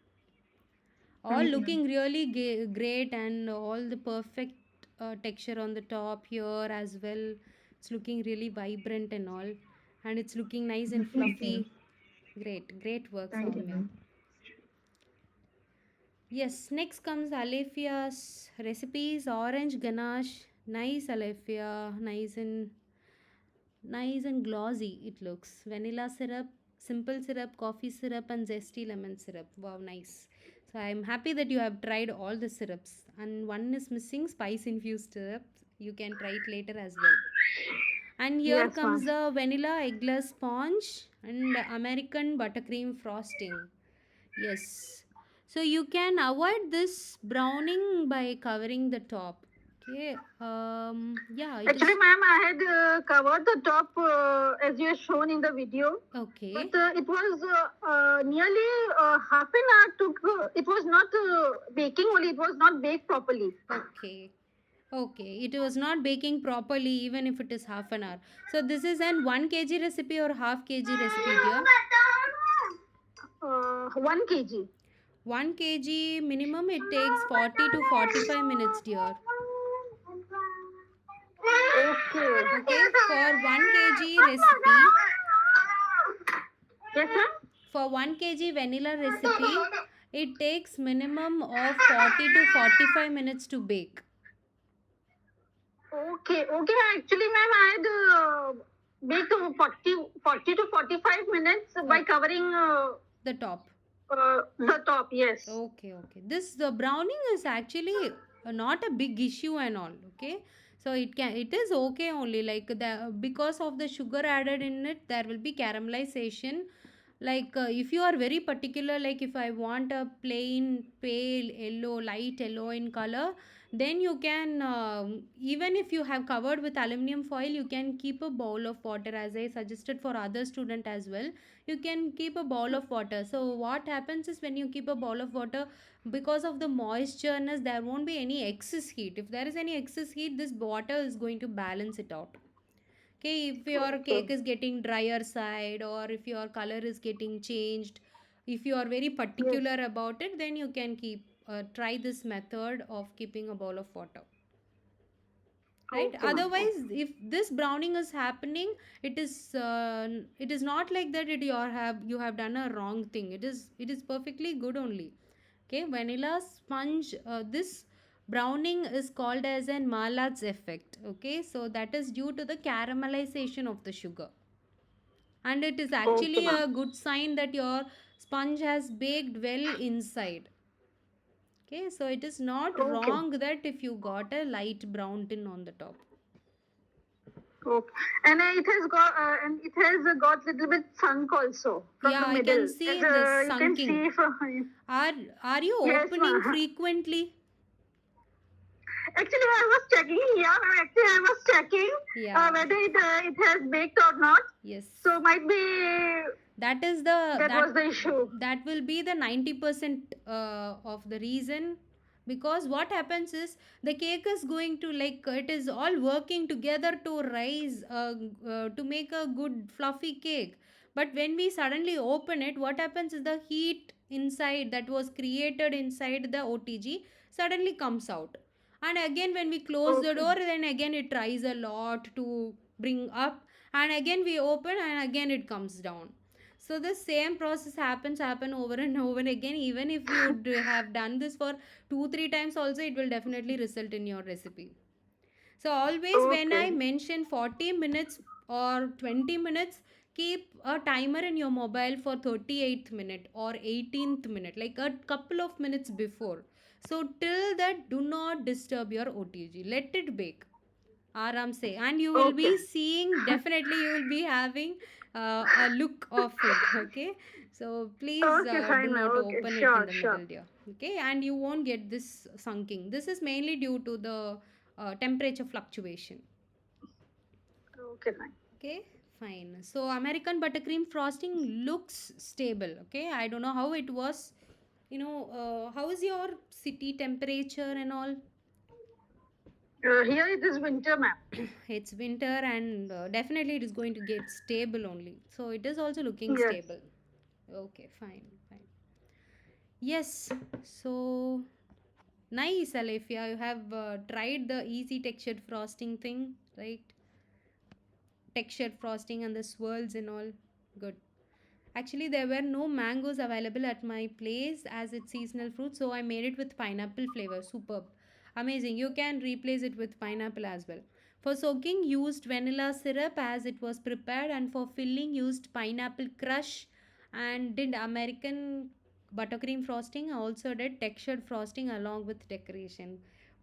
S1: All
S3: Thank you,
S1: looking
S3: ma'am.
S1: really great and all the perfect texture on the top here as well. It's looking really vibrant and all. And it's looking nice and
S3: Thank you.
S1: fluffy. Great work,
S3: Thank you,
S1: Soumya.
S3: ma'am.
S1: Yes, next comes Alefia's recipes. Orange ganache. Nice Alefia. Nice and glossy it looks. Vanilla syrup, simple syrup, coffee syrup, and zesty lemon syrup. Wow, nice. So I'm happy that you have tried all the syrups. And one is missing, spice infused syrup. You can try it later as well. And here
S3: Yes,
S1: comes
S3: ma'am.
S1: the vanilla eggless sponge and American buttercream frosting. Yes. So you can avoid this browning by covering the top. Okay. Yeah, it
S5: Actually,
S1: is
S5: ma'am, I had covered the top as you have shown in the video,
S1: okay.
S5: but it was nearly half an hour took. It was not baking only. It was not baked properly.
S1: Okay. Okay. It was not baking properly even if it is half an hour. So this is an 1 kg recipe or half kg recipe, dear?
S5: 1 kg.
S1: 1 kg minimum it takes 40 to 45 minutes, dear.
S5: Okay.
S1: Okay. For 1 kg recipe,
S5: Yes, sir.
S1: for 1 kg vanilla recipe, it takes minimum of 40 to 45 minutes to bake.
S5: Okay. Okay. Actually, ma'am, I had baked 40 to 45 minutes by covering
S1: The top.
S5: the top. Yes.
S1: Okay, okay. This the browning is actually not a big issue and all. Okay, so it is okay only like the because of the sugar added in it, there will be caramelization. Like if you are very particular, like if I want a plain pale yellow, light yellow in color, then you can even if you have covered with aluminum foil, you can keep a bowl of water as I suggested for other student as well. You can keep a bowl of water. So what happens is when you keep a bowl of water, because of the moistureness there won't be any excess heat. If there is any excess heat, this water is going to balance it out. Okay, if your cake is getting drier side or if your color is getting changed, if you are very particular about it, then you can keep try this method of keeping a bowl of water, right?
S5: Okay, ma'am.
S1: Otherwise if this browning is happening, it is not like that you have done a wrong thing. It is perfectly good only. Okay, vanilla sponge, this browning is called as an Maillard's effect. Okay, so that is due to the caramelization of the sugar, and it is actually
S5: ma'am.
S1: a good sign that your sponge has baked well inside. Okay, so it is not
S5: Okay.
S1: wrong that if you got a light brown tin on the top.
S5: Okay. And it has got little bit sunk also from
S1: Yeah,
S5: the
S1: I
S5: middle.
S1: can see
S5: As,
S1: this
S5: you can
S1: sunking.
S5: see from.
S1: Are you
S5: Yes,
S1: opening
S5: ma'am.
S1: frequently?
S5: Actually, I was checking. Yeah, ma'am. Actually, I was checking
S1: Yeah.
S5: whether it has baked or not.
S1: Yes.
S5: So might be
S1: That is
S5: that was the issue.
S1: that will be the 90% of the reason, because what happens is the cake is going to like it is all working together to rise to make a good fluffy cake. But when we suddenly open it, what happens is the heat inside that was created inside the OTG suddenly comes out, and again when we close the
S5: Okay.
S1: door, then again it tries a lot to bring up, and again we open and again it comes down. So the same process happen over and over again. Even if you have done this for 2-3 times also, it will definitely result in your recipe. So always when I
S5: Okay.
S1: mention 40 minutes or 20 minutes, keep a timer in your mobile for 38th minute or 18th minute, like a couple of minutes before. So till that, do not disturb your OTG. Let it bake. Aram say, and you will be
S5: Okay.
S1: seeing, definitely you will be having a look of it. Okay, so please
S5: Okay,
S1: do
S5: fine, ma'am.
S1: not
S5: Okay.
S1: open it in
S5: Sure,
S1: the
S5: sure.
S1: middle, dear. Okay, and you won't get this sunking. This is mainly due to the temperature fluctuation.
S5: Okay, fine.
S1: Okay, fine. So American buttercream frosting looks stable. Okay, I don't know how it was. How is your city temperature and all?
S5: Here it is winter, ma'am.
S1: It's winter, and definitely it is going to get stable only. So it is also looking
S5: Yes.
S1: stable. Okay, fine, fine. Yes, so nice, Alefia. You have tried the easy textured frosting thing, right? Textured frosting and the swirls and all. Good. Actually, there were no mangoes available at my place as it's seasonal fruit, so I made it with pineapple flavor. Superb. Amazing. You can replace it with pineapple as well. For soaking, used vanilla syrup as it was prepared, and for filling, used pineapple crush and did American buttercream frosting. I also did textured frosting along with decoration.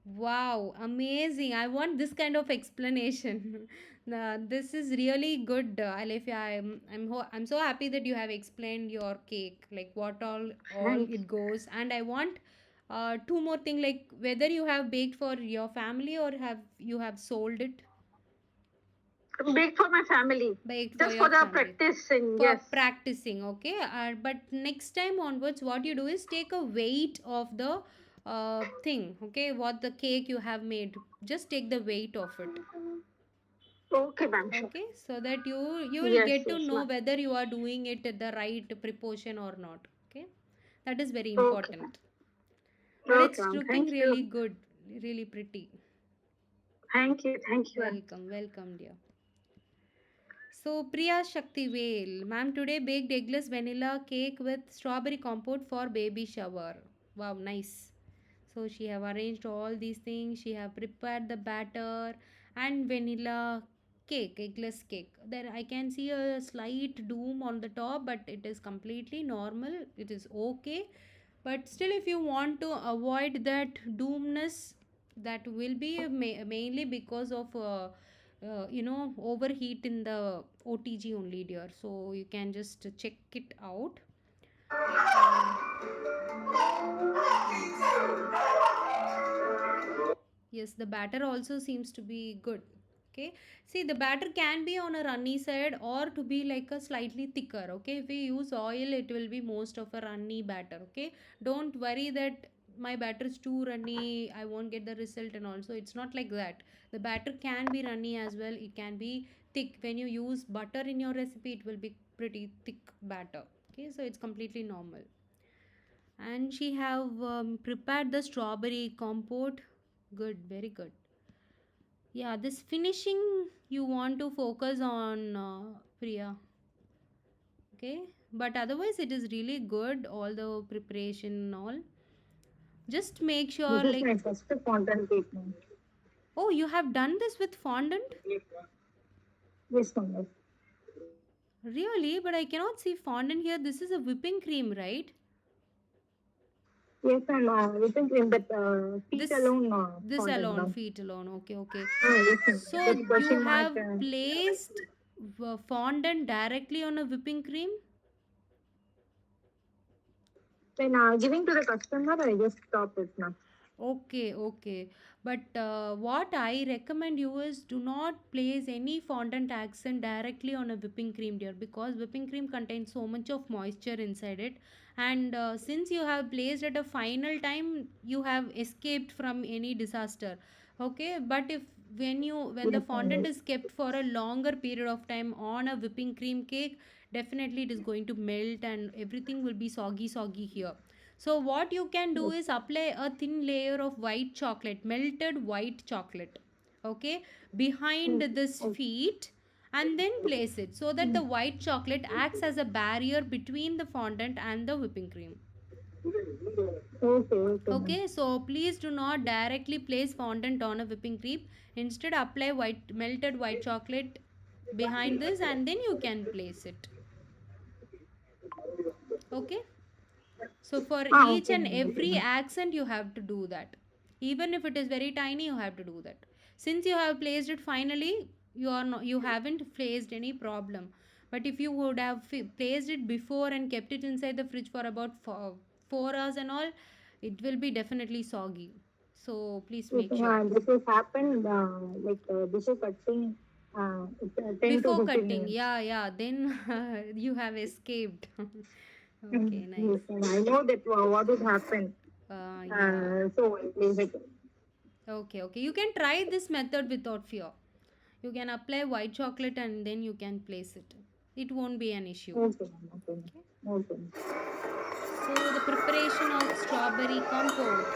S1: Wow, amazing! I want this kind of explanation. This is really good, Alifia. I'm so happy that you have explained your cake, like what all
S5: Thank
S1: it goes. And I want two more thing, like whether you have baked for your family or have you have sold it.
S5: Bake for my family.
S1: Baked for
S5: Just for
S1: your
S5: the
S1: family.
S5: practicing,
S1: For
S5: yes.
S1: practicing, okay. But next time onwards, what you do is take a weight of the thing, okay, what the cake you have made. Just take the weight of it,
S5: Okay, ma'am, sure.
S1: okay, so that you will
S5: Yes,
S1: get to
S5: yes,
S1: know
S5: ma'am.
S1: whether you are doing it at the right proportion or not, okay. That is very
S5: Okay, ma'am.
S1: important. But
S5: Okay,
S1: it's
S5: ma'am.
S1: looking
S5: Thank
S1: really
S5: you.
S1: good, really pretty.
S5: Thank you. Thank you.
S1: Welcome, dear. So, Priya Shaktivel, ma'am today baked eggless vanilla cake with strawberry compote for baby shower. Wow, nice. So she have arranged all these things. She have prepared the batter and vanilla cake, eggless cake. There I can see a slight doom on the top, but it is completely normal. It is okay. But still, if you want to avoid that doomness, that will be mainly because of overheat in the OTG only, dear. So you can just check it out. Yes, the batter also seems to be good. Okay. See, the batter can be on a runny side or to be like a slightly thicker. Okay. If we use oil, it will be most of a runny batter. Okay. Don't worry that my batter is too runny, I won't get the result, and also it's not like that. The batter can be runny as well. It can be thick. When you use butter in your recipe, it will be pretty thick batter. Okay. So it's completely normal. And she have prepared the strawberry compote. Good, very good. Yeah, this finishing you want to focus on, Priya. Okay, but otherwise it is really good, all the preparation and all. Just make
S3: This
S1: sure,
S3: is
S1: like,
S3: my first fondant cake, ma'am.
S1: oh, you have done this with fondant.
S3: Yes, ma'am.
S1: Really? But I cannot see fondant here. This is a whipping cream, right?
S3: Yes, ma'am. Whipping cream, but feet
S1: this
S3: alone
S1: this
S3: fondant,
S1: alone,
S3: ma'am.
S1: feet alone. Okay, okay.
S3: Yes, ma'am.
S1: So
S3: That's
S1: you
S3: question mark.
S1: have placed fondant directly on a whipping cream.
S3: When giving to the customer, I just stop it, ma'am.
S1: Okay, okay. But what I recommend you is do not place any fondant accent directly on a whipping cream, dear, because whipping cream contains so much of moisture inside it. And since you have placed at a final time, you have escaped from any disaster. Okay, but if when the
S3: Yes, ma'am.
S1: fondant is kept for a longer period of time on a whipping cream cake, definitely it is going to melt and everything will be soggy here. So what you can do is apply a thin layer of white chocolate, melted white chocolate, okay, behind this feet, and then place it so that the white chocolate acts as a barrier between the fondant and the whipping cream.
S3: Okay, ma'am.
S1: Okay, so please do not directly place fondant on a whipping cream. Instead, apply melted white chocolate behind this, and then you can place it. Okay. So for each
S3: Okay,
S1: and
S3: ma'am. Okay,
S1: every
S3: ma'am.
S1: accent you have to do that. Even if it is very tiny, you have to do that. Since you have placed it finally, you haven't faced any problem. But if you would have placed it before and kept it inside the fridge for about 4 hours and all, it will be definitely soggy. So please
S3: Yes,
S1: make sure.
S3: this has happened before cutting 10 to
S1: Before
S3: 15
S1: cutting,
S3: minutes.
S1: yeah, then you have escaped. Okay, nice.
S3: Yes, and I know that what would happen.
S1: Yeah.
S3: So I place it.
S1: Okay, okay. You can try this method without fear. You can apply white chocolate and then you can place it. It won't be an issue.
S3: Okay, ma'am. Okay, ma'am. Okay, ma'am.
S1: So the preparation of strawberry compote.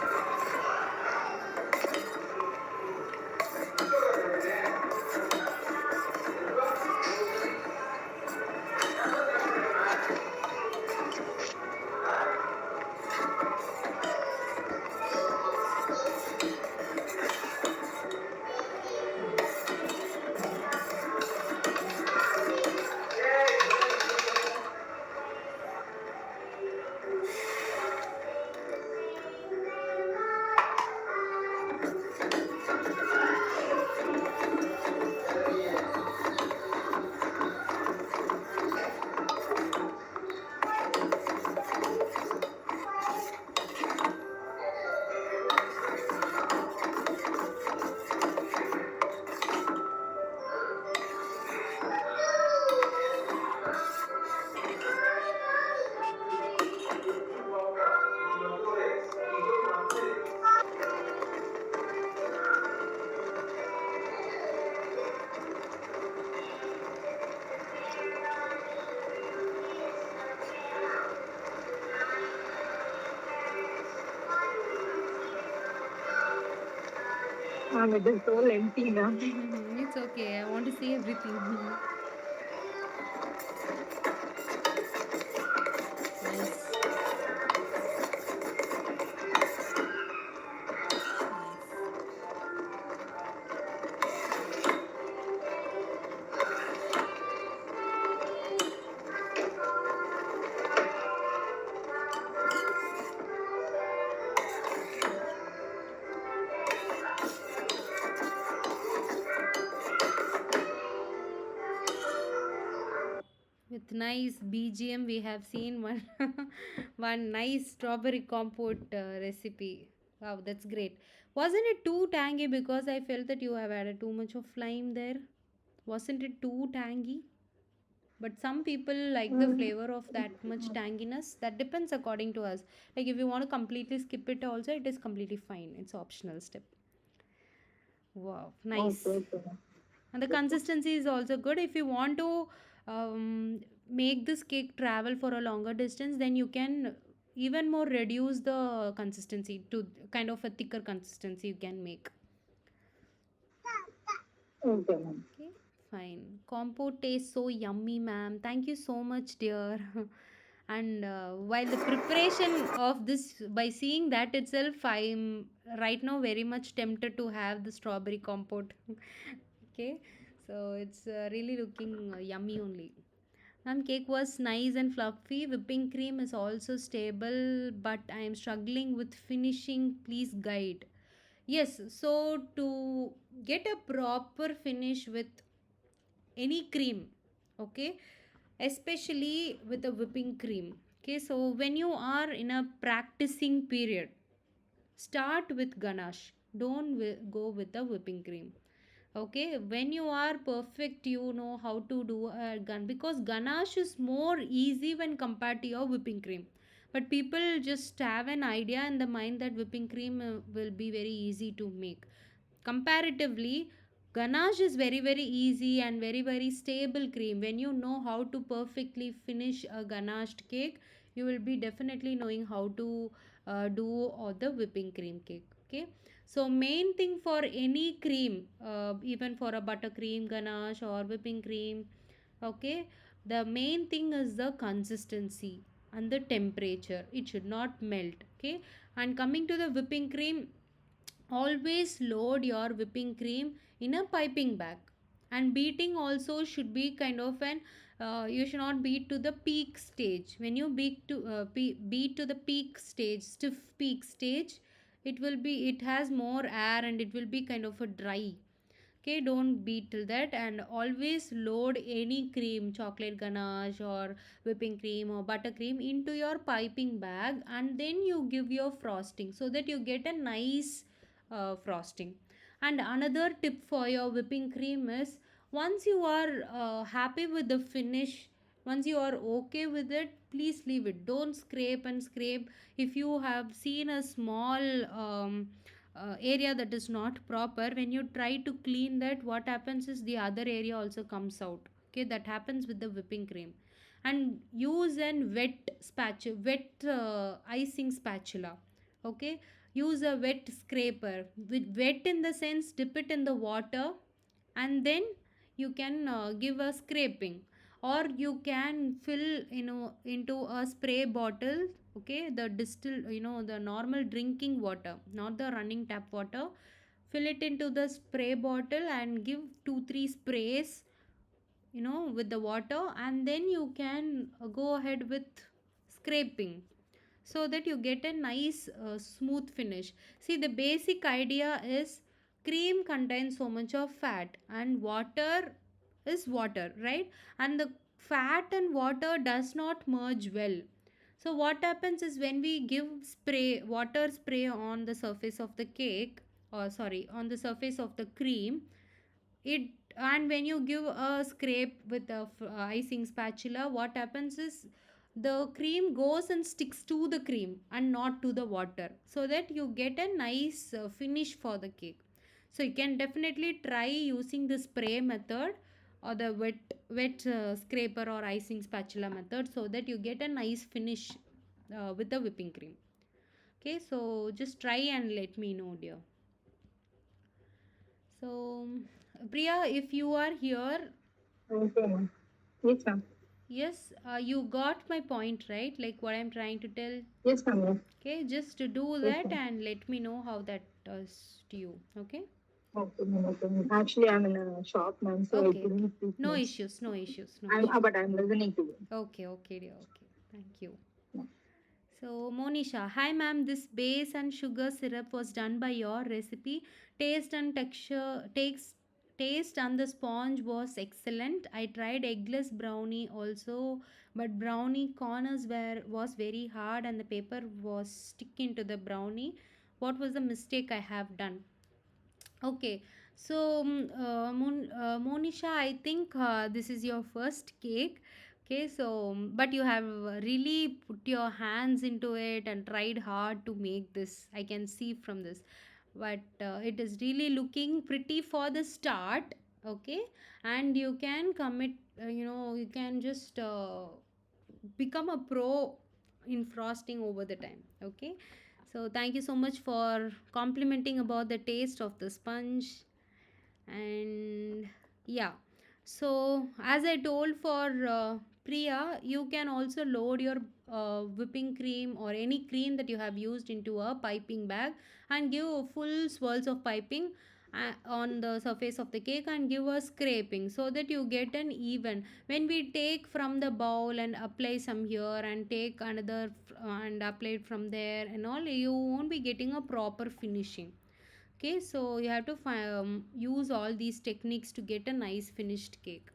S3: It is so lengthy now.
S1: It's okay. I want to see everything. Nice. Nice. With nice BGM, we have seen one one nice strawberry compote recipe. Wow, that's great. Wasn't it too tangy because I felt that you have added too much of lime there? Wasn't it too tangy? But some people like the
S3: Mm,
S1: flavor of that much tanginess. That depends according to us. Like if you want to completely skip it also, it is completely fine. It's optional step. Wow, nice.
S3: okay, okay.
S1: And the consistency is also good. If you want to make this cake travel for a longer distance, then you can even more reduce the consistency to kind of a thicker consistency you can make.
S3: Okay, ma'am.
S1: Okay, fine. Compote tastes so yummy, ma'am. Thank you so much, dear. And while the preparation of this, by seeing that itself, I'm right now very much tempted to have the strawberry compote. Okay, so it's really looking yummy only. Ma'am, cake was nice and fluffy. Whipping cream is also stable, but I am struggling with finishing. Please guide. Yes, so to get a proper finish with any cream, okay, especially with a whipping cream, okay, so when you are in a practicing period, start with ganache. Don't go with the whipping cream. Okay, when you are perfect, you know how to do a gun, because ganache is more easy when compared to your whipping cream. But people just have an idea in the mind that whipping cream will be very easy to make. Comparatively, ganache is very very easy and very very stable cream. When you know how to perfectly finish a ganached cake, you will be definitely knowing how to do all the whipping cream cake. Okay, so main thing for any cream, even for a buttercream, ganache or whipping cream, okay, the main thing is the consistency and the temperature. It should not melt. Okay, and coming to the whipping cream, always load your whipping cream in a piping bag, and beating also should be kind of an you should not beat to the peak stage. When you beat to the peak stage, stiff peak stage, it has more air and it will be kind of a dry. Okay, don't beat till that, and always load any cream, chocolate ganache or whipping cream or buttercream, into your piping bag, and then you give your frosting so that you get a nice frosting. And another tip for your whipping cream is, once you are happy with the finish, once you are okay with it, please leave it. Don't scrape and scrape. If you have seen a small area that is not proper, when you try to clean that, what happens is the other area also comes out. Okay, that happens with the whipping cream. And use an wet icing spatula. Okay, use a wet scraper. With wet in the sense, dip it in the water, and then you can give a scraping, or you can fill, into a spray bottle. Okay, the distilled, the normal drinking water, not the running tap water. Fill it into the spray bottle and give 2 3 sprays, with the water, and then you can go ahead with scraping, so that you get a nice smooth finish. See, the basic idea is, cream contains so much of fat, and water is water, right? And the fat and water does not merge well. So what happens is, when we give water spray on the surface of the cake, or sorry, on the surface of the cream, it and when you give a scrape with a icing spatula, what happens is, the cream goes and sticks to the cream and not to the water, so that you get a nice finish for the cake. So you can definitely try using the spray method, or the wet scraper or icing spatula method, so that you get a nice finish with the whipping cream. Okay, so just try and let me know, dear. So, Priya, if you are here,
S3: Okay, ma'am. Yes, ma'am.
S1: yes, you got my point, right? Like what I'm trying to tell.
S3: Yes, ma'am. Yes,
S1: Okay, just to do
S3: yes,
S1: that
S3: ma'am.
S1: and let me know how that does to you. Okay.
S3: Okay, ma'am. Okay, ma'am. Actually, I'm in a shop, ma'am, so I
S1: Okay.
S3: couldn't speak
S1: No
S3: much.
S1: issues. No issues. No issues.
S3: But I'm listening to you.
S1: Okay. Okay, dear. Okay. Thank you.
S3: Yeah.
S1: So, Monisha, hi ma'am. This base and sugar syrup was done by your recipe. Taste and taste and the sponge was excellent. I tried eggless brownie also, but brownie corners was very hard and the paper was sticking to the brownie. What was the mistake I have done? Okay, so Monisha, I think this is your first cake. Okay, so but you have really put your hands into it and tried hard to make this. I can see from this, but it is really looking pretty for the start. Okay, and you can commit. You can just become a pro in frosting over the time. Okay, so thank you so much for complimenting about the taste of the sponge. And yeah, so as I told for Priya, you can also load your whipping cream or any cream that you have used into a piping bag and give full swirls of piping on the surface of the cake and give a scraping so that you get an even. When we take from the bowl and apply some here and take another and apply it from there and all, you won't be getting a proper finishing. Okay, so you have to use all these techniques to get a nice finished cake.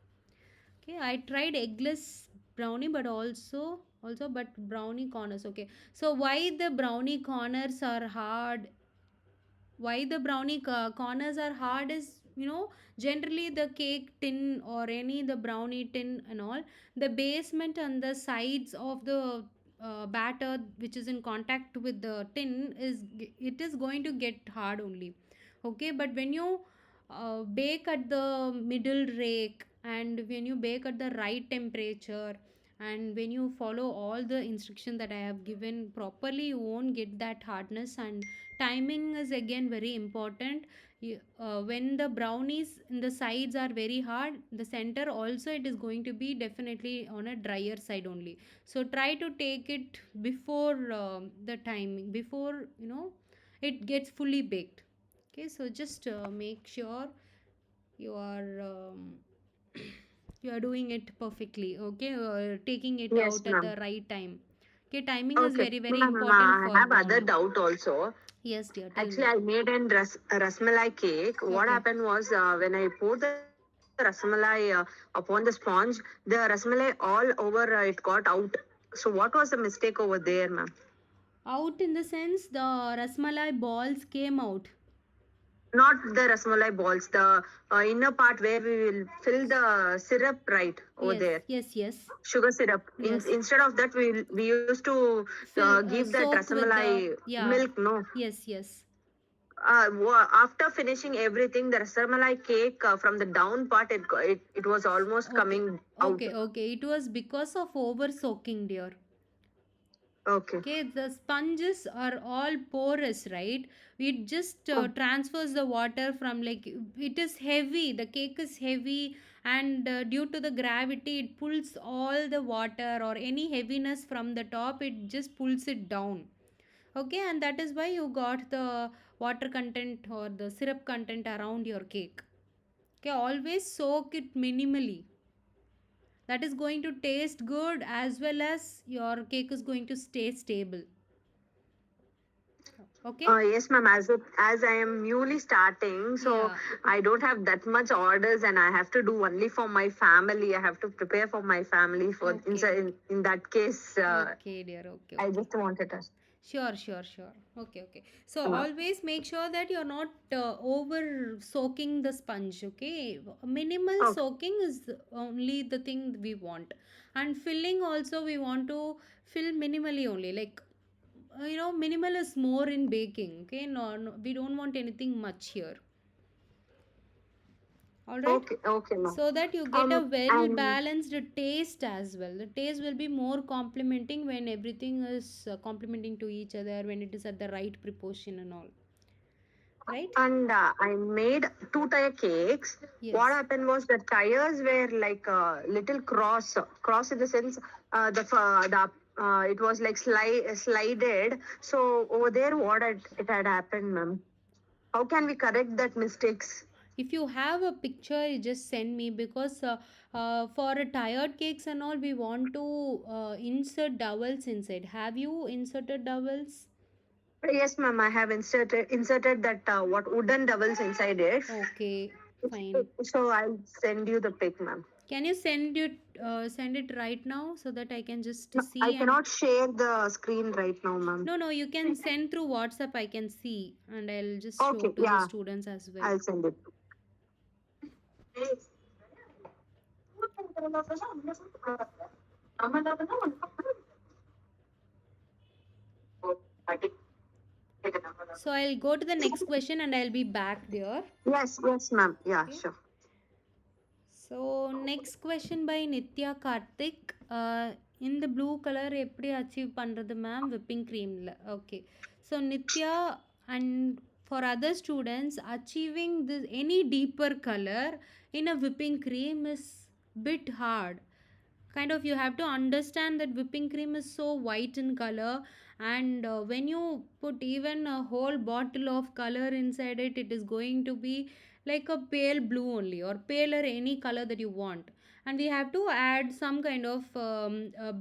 S1: Okay, I tried eggless brownie, but also but brownie corners. Okay, so why the brownie corners are hard? Why the brownie corners are hard is, generally the cake tin or any the brownie tin and all, the basement and the sides of the batter which is in contact with the tin it is going to get hard only. Okay, but when you bake at the middle rake and when you bake at the right temperature and when you follow all the instruction that I have given properly, you won't get that hardness. And timing is again very important. When the brownies in the sides are very hard, the center also it is going to be definitely on a drier side only. So try to take it before the timing, before it gets fully baked. Okay, so just make sure you are you are doing it perfectly. Okay, taking it
S6: Yes,
S1: out at
S6: ma'am.
S1: the right time. Okay, timing is
S6: Okay.
S1: very very
S6: Ma'am,
S1: important
S6: I
S1: for
S6: have other
S1: brownie.
S6: doubt also.
S1: Yes, dear, tell
S6: Actually,
S1: me.
S6: I made a rasmalai cake. What
S1: Okay.
S6: happened was when I poured the rasmalai upon the sponge, the rasmalai all over it got out. So what was the mistake over there, ma'am?
S1: Out in the sense the rasmalai balls came out.
S6: Not the rasmalai balls, the inner part where we will fill the syrup right over
S1: Yes,
S6: there.
S1: yes, yes,
S6: Sugar syrup.
S1: yes.
S6: Instead of that, we used to give that
S1: Soak with the,
S6: rasmalai
S1: yeah,
S6: milk, no?
S1: yes, yes.
S6: After finishing everything, the rasamalai cake from the down part, it was almost
S1: Okay,
S6: coming out.
S1: okay. It was because of over soaking, dear.
S6: Okay.
S1: Okay, the sponges are all porous, right? It just
S6: Oh,
S1: transfers the water from, like, it is heavy, the cake is heavy, and due to the gravity, it pulls all the water or any heaviness from the top, it just pulls it down. Okay, and that is why you got the water content or the syrup content around your cake. Okay, always soak it minimally. That is going to taste good as well as your cake is going to stay stable. Okay.
S6: yes, ma'am. As I am newly starting, so
S1: Yeah.
S6: I don't have that much orders, and I have to do only for my family. I have to prepare for my family. For
S1: Okay.
S6: in that case,
S1: Okay, dear. Okay,
S6: I
S1: okay.
S6: just wanted to.
S1: Sure. Okay, okay. So
S6: Uh,
S1: always make sure that you're not over soaking the sponge. Okay, minimal
S6: okay.
S1: soaking is only the thing we want, and filling also we want to fill minimally only. Like, minimal is more in baking. Okay, no, we don't want anything much here. All right,
S6: Okay, ma'am.
S1: so that you get a well
S6: And
S1: balanced taste as well. The taste will be more complementing when everything is complementing to each other, when it is at the right proportion and all. right?
S6: And I made 2 tier cakes.
S1: Yes.
S6: What happened was the tires were like a little cross in the sense it was like slided. So over there, it had happened, ma'am. How can we correct that mistakes?
S1: If you have a picture, you just send me, because for tired cakes and all, we want to insert dowels inside. Have you inserted dowels?
S6: Yes, ma'am. I have inserted that what wooden doubles inside it.
S1: Okay, fine.
S6: So I'll send you the pic, ma'am.
S1: Can you send it right now so that I can just
S6: No,
S1: see?
S6: I
S1: And
S6: cannot share the screen right now, ma'am.
S1: no, you can send through WhatsApp. I can see, and I'll just show
S6: Okay,
S1: to the
S6: yeah.
S1: students as well.
S6: I'll send it.
S1: So I'll go to the next question and I'll be back there.
S6: Yes, ma'am. Yeah,
S1: Okay.
S6: sure.
S1: So next question by Nitya Karthik. In the blue color எப்படி achieve பண்றது ma'am whipping creamல? Okay. So Nitya, and for other students, achieving this any deeper color in a whipping cream is bit hard. Kind of, you have to understand that whipping cream is so white in color, and when you put even a whole bottle of color inside it, it is going to be like a pale blue only, or paler any color that you want. And we have to add some kind of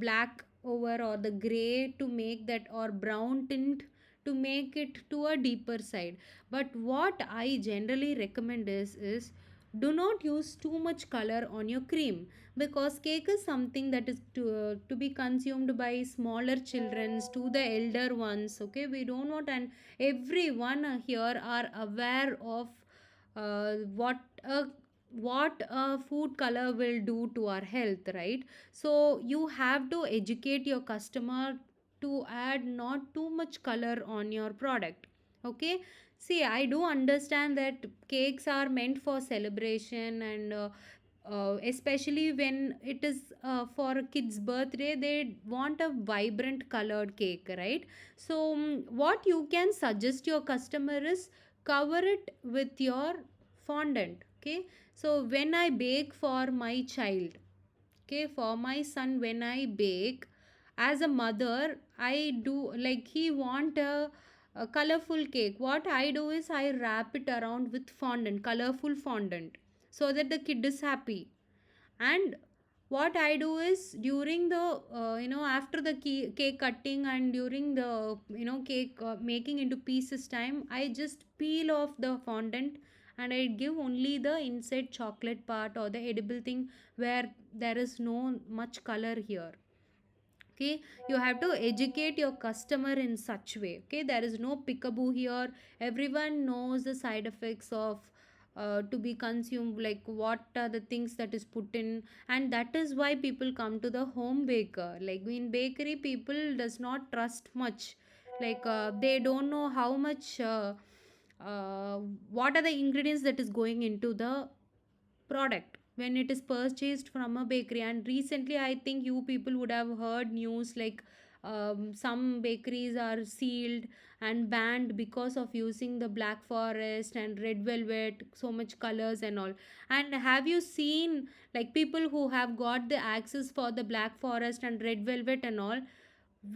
S1: black over, or the gray to make that, or brown tint to make it to a deeper side. But what I generally recommend is do not use too much color on your cream, because cake is something that is to be consumed by smaller children to the elder ones. Okay, we don't want, and everyone here are aware of what a food color will do to our health, right? So you have to educate your customer to add not too much color on your product. Okay, see, I do understand that cakes are meant for celebration, and especially when it is for a kid's birthday, they want a vibrant colored cake, right? So what you can suggest your customer is cover it with your fondant. Okay, so when I bake for my child, okay, for my son, when I bake, as a mother, I do, like, he want a colorful cake. What I do is I wrap it around with fondant, colorful fondant, so that the kid is happy. And what I do is, during the after the cake cutting, and during the cake making into pieces time, I just peel off the fondant, and I give only the inside chocolate part, or the edible thing, where there is no much color here. Okay, you have to educate your customer in such way. Okay, there is no peekaboo here. Everyone knows the side effects of to be consumed, like what are the things that is put in. And that is why people come to the home baker. Like, in bakery, people does not trust much, like they don't know how much uh, what are the ingredients that is going into the product when it is purchased from a bakery. And recently, I think you people would have heard news, like some bakeries are sealed and banned because of using the black forest and red velvet, so much colors and all. And have you seen, like, people who have got the access for the black forest and red velvet and all,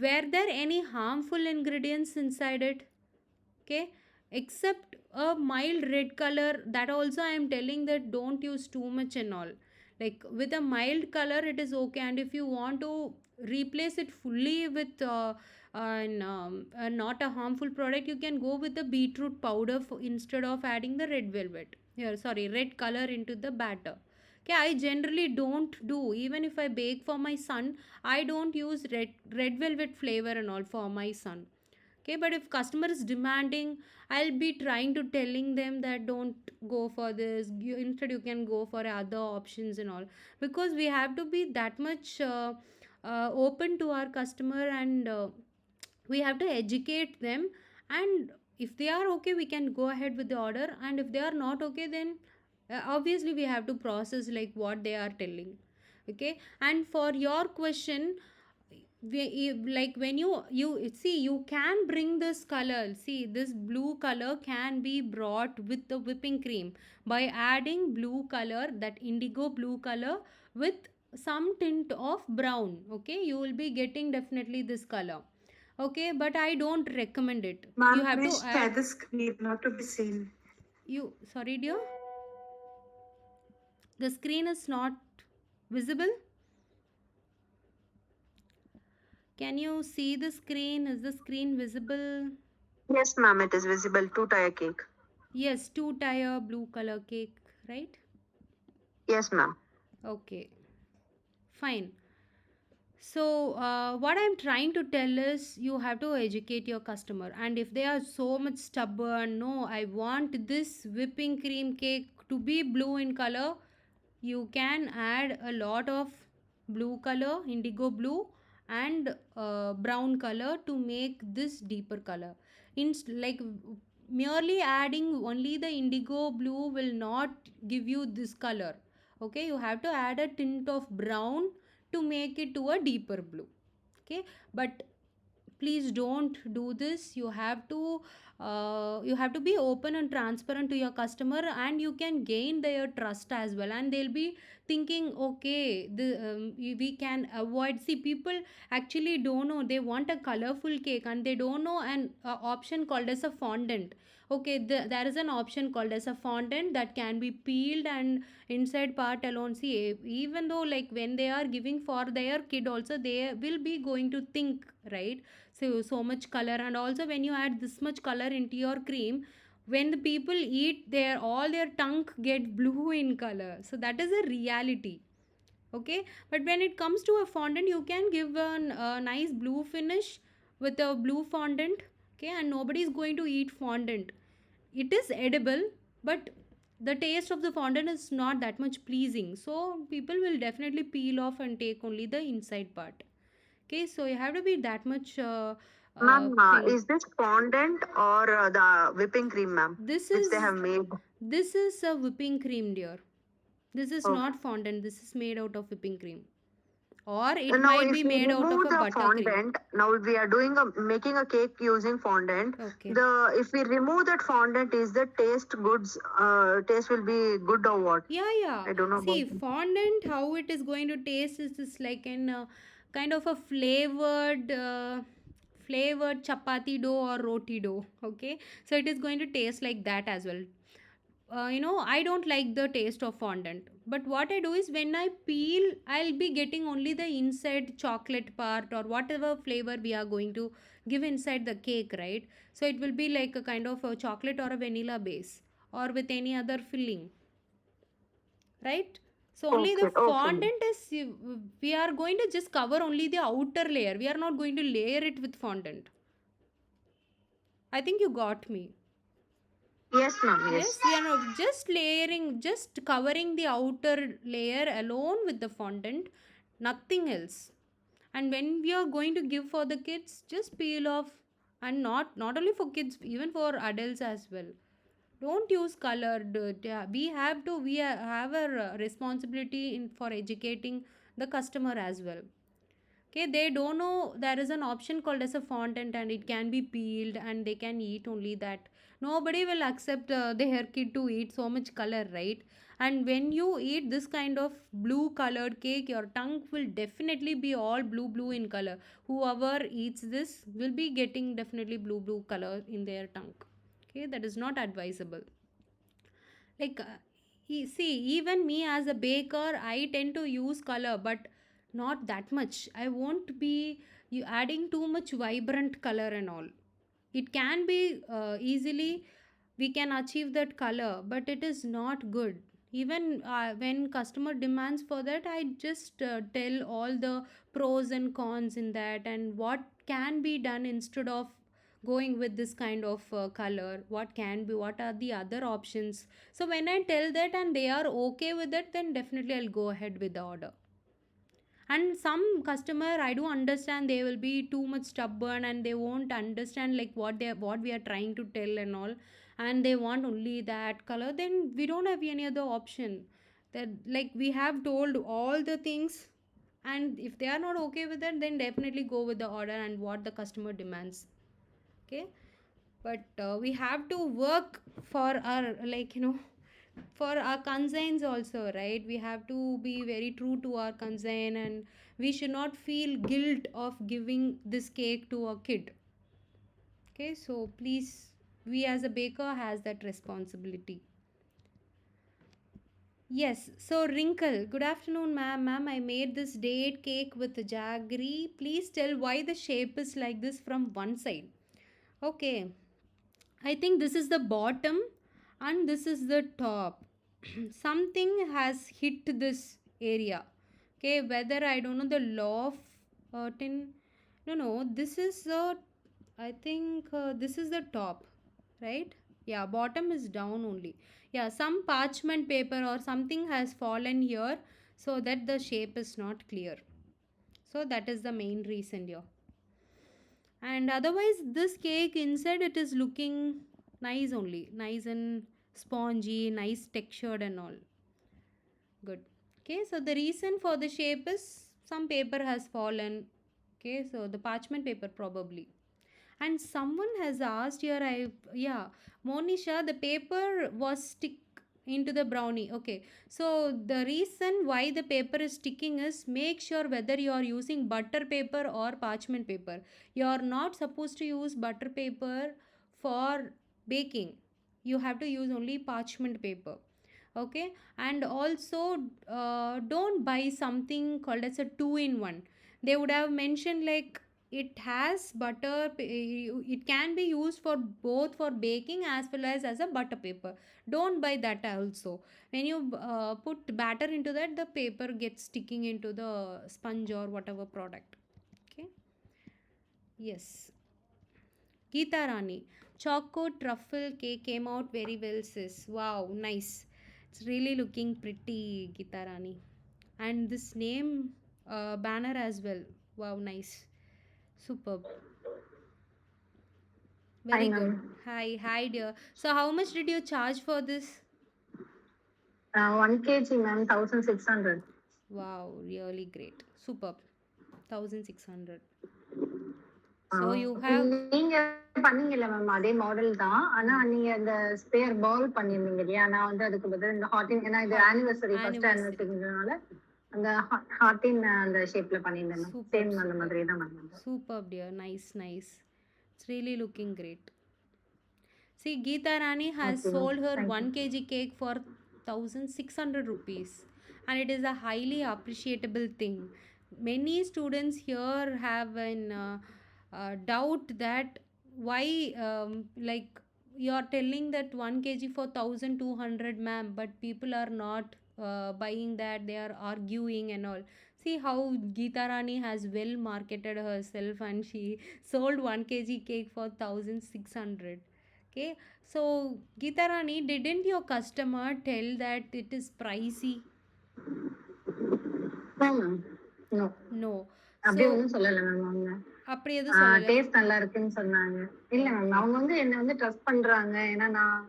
S1: were there any harmful ingredients inside it? Okay, except a mild red color, that also I am telling that don't use too much and all. Like, with a mild color it is okay. And if you want to replace it fully with not a harmful product, you can go with the beetroot powder instead of adding the red velvet, yeah, sorry, red color into the batter. Okay, I generally don't do, even if I bake for my son, I don't use red velvet flavor and all for my son. Okay, but if customer is demanding, I'll be trying to telling them that don't go for this, instead you can go for other options and all. Because we have to be that much open to our customer, and we have to educate them. And if they are okay, we can go ahead with the order. And if they are not okay, then obviously we have to process like what they are telling. Okay, and for your question, like when you see, you can bring this color. See, this blue color can be brought with the whipping cream by adding blue color, that indigo blue color, with some tint of brown. Okay, you will be getting definitely this color. Okay, but I don't recommend it. You
S2: Ma'am,
S1: have to
S2: please share
S1: add.
S2: the screen, not to be seen.
S1: You, sorry dear, the screen is not visible. Can you see the screen? Is the screen visible?
S6: Yes, ma'am, it is visible. 2-tier cake.
S1: Yes, 2-tier blue color cake, right?
S6: Yes, ma'am.
S1: Okay, fine. So, what I'm trying to tell is you have to educate your customer, and if they are so much stubborn, no, I want this whipping cream cake to be blue in color, you can add a lot of blue color, indigo blue, and brown color to make this deeper color. Like merely adding only the indigo blue will not give you this color. Okay, you have to add a tint of brown to make it to a deeper blue. Okay, but please don't do this. You have to be open and transparent to your customer, and you can gain their trust as well, and they'll be thinking, okay, we can avoid. See, people actually don't know, they want a colorful cake and they don't know an option called as a fondant. Okay, there is an option called as a fondant that can be peeled, and inside part alone, see, even though like when they are giving for their kid also, they will be going to think, right? So much color, and also when you add this much color into your cream, when the people eat, their tongue get blue in color. So that is a reality. Okay, but when it comes to a fondant, you can give a nice blue finish with a blue fondant. Okay, and nobody is going to eat fondant. It is edible, but the taste of the fondant is not that much pleasing, so people will definitely peel off and take only the inside part. Okay, so you have to be that much
S6: Ma'am,
S1: thing.
S6: is this fondant or the whipping cream, ma'am,
S1: This
S6: which they
S1: is
S6: have made?
S1: this is a whipping cream, dear. This is
S6: Okay.
S1: not fondant. This is made out of whipping cream, or it
S6: Now,
S1: might
S6: if
S1: be
S6: we
S1: made out of
S6: remove
S1: a
S6: the
S1: buttercream.
S6: fondant, now we are doing making a cake using fondant.
S1: Okay.
S6: If we remove that fondant, is the taste goods? Taste will be good or what?
S1: Yeah.
S6: I don't know
S1: See,
S6: about it.
S1: fondant, how it is going to taste is like an kind of a flavored chapati dough or roti dough. Okay, so it is going to taste like that as well. I don't like the taste of fondant, but what I do is when I peel, I'll be getting only the inside chocolate part or whatever flavor we are going to give inside the cake, right? So it will be like a kind of a chocolate or a vanilla base, or with any other filling, right? So only the
S6: Okay, okay, ma'am.
S1: fondant is, we are going to just cover only the outer layer, we are not going to layer it with fondant. I think you got me.
S6: Yes, ma'am. Yes.
S1: Yes, we are not just layering, just covering the outer layer alone with the fondant, nothing else. And when we are going to give for the kids, just peel off, and not only for kids, even for adults as well. Don't use colored. We have a responsibility for educating the customer as well. Okay, they don't know there is an option called as a fondant, and it can be peeled and they can eat only that. Nobody will accept their kid to eat so much color, right? And when you eat this kind of blue colored cake, your tongue will definitely be all blue in color. Whoever eats this will be getting definitely blue color in their tongue. Okay, that is not advisable. Like see, even me as a baker, I tend to use color, but not that much. I won't be you adding too much vibrant color and all. It can be easily, we can achieve that color, but it is not good. Even when customer demands for that, I just tell all the pros and cons in that, and what can be done instead of going with this kind of color, what are the other options. So when I tell that and they are okay with it, then definitely I'll go ahead with the order. And some customer, I do understand, they will be too much stubborn and they won't understand like what we are trying to tell and all, and they want only that color. Then we don't have any other option. That, like, we have told all the things, and if they are not okay with that, then definitely go with the order and what the customer demands. Okay, but we have to work for our, like, for our consigns also, right? We have to be very true to our consign, and we should not feel guilt of giving this cake to a kid. Okay, so please, we as a baker has that responsibility. Yes, so Wrinkle, good afternoon, ma'am. Ma'am, I made this date cake with jaggery. Please tell why the shape is like this from one side. Okay, I think this is the bottom and this is the top. Something has hit this area. Okay, whether I don't know the law of tin. No, no, this is the, I think this is the top, right? Yeah, bottom is down only. Yeah, some parchment paper or something has fallen here so that the shape is not clear. So that is the main reason here. And otherwise this cake inside it is looking nice only, nice and spongy, nice textured and all good. Okay, so the reason for the shape is some paper has fallen. Okay, so the parchment paper probably. And someone has asked here, I, yeah, Monisha, the paper was stick into the brownie. Okay, so the reason why the paper is sticking is, make sure whether you are using butter paper or parchment paper. You are not supposed to use butter paper for baking. You have to use only parchment paper. Okay, and also don't buy something called as a two-in-one. They would have mentioned like it has butter, it can be used for both for baking as well as a butter paper. Don't buy that also. When you put batter into that, the paper gets sticking into the sponge or whatever product. Okay, yes. Geeta Rani, choco truffle cake came out very well, sis. Wow, nice. It's really looking pretty, Geeta Rani. And this name banner as well. Wow, nice. Superb.
S5: Hi,
S1: Very good.
S5: ma'am.
S1: Hi, dear. So, how much did you charge for this?
S5: 1 kg, ma'am, 1600.
S1: Wow, really great. Superb. 1600. So, you have.
S5: நீங்க பண்ணீங்கல்ல ma'am அதே model தான். ஆனா நீங்க அந்த spare Pavul பண்ணிருந்தீங்க இல்லையா? நான் வந்து அதுக்கு பதில் இந்த ஹார்டின், ஏன்னா இது ஆனிவர்சரி, ஃபர்ஸ்ட்
S1: Anniversary.
S5: ஆனிவர்சரிங்கிறதுனால அந்த ஹார்டின் அந்த ஷேப்ல பண்ணியிருந்தேன் மேம்.
S1: Superb,
S5: சேம் அந்த
S1: superb.
S5: மாதிரி தான் பண்ணேன்.
S1: Superb, dear. Nice, nice. It's really looking great. See, Geeta Rani has
S5: Okay, ma'am.
S1: sold her
S5: Thank
S1: 1
S5: you.
S1: kg cake for 1600 rupees, and it is a highly appreciable thing. Many students here have an doubt that why, like, you are telling that 1 kg for 1200, ma'am, but people are not buying that, they are arguing and all. See how Geeta Rani has well marketed herself and she sold 1 kg cake for 1600. Okay, so Geeta Rani, didn't your customer tell that it is pricey?
S5: No, ma'am. No.
S1: No.
S5: அப்படி
S1: So
S5: ஒன்றும் சொல்லலை ma'am அவங்க.
S1: அப்படி எதுவும் சொல்லல.
S5: Taste நல்லா இருக்குன்னு சொன்னாங்க. இல்ல மேம், அவங்க வந்து என்ன வந்து ட்ரஸ்ட் பண்றாங்க. ஏன்னா நான்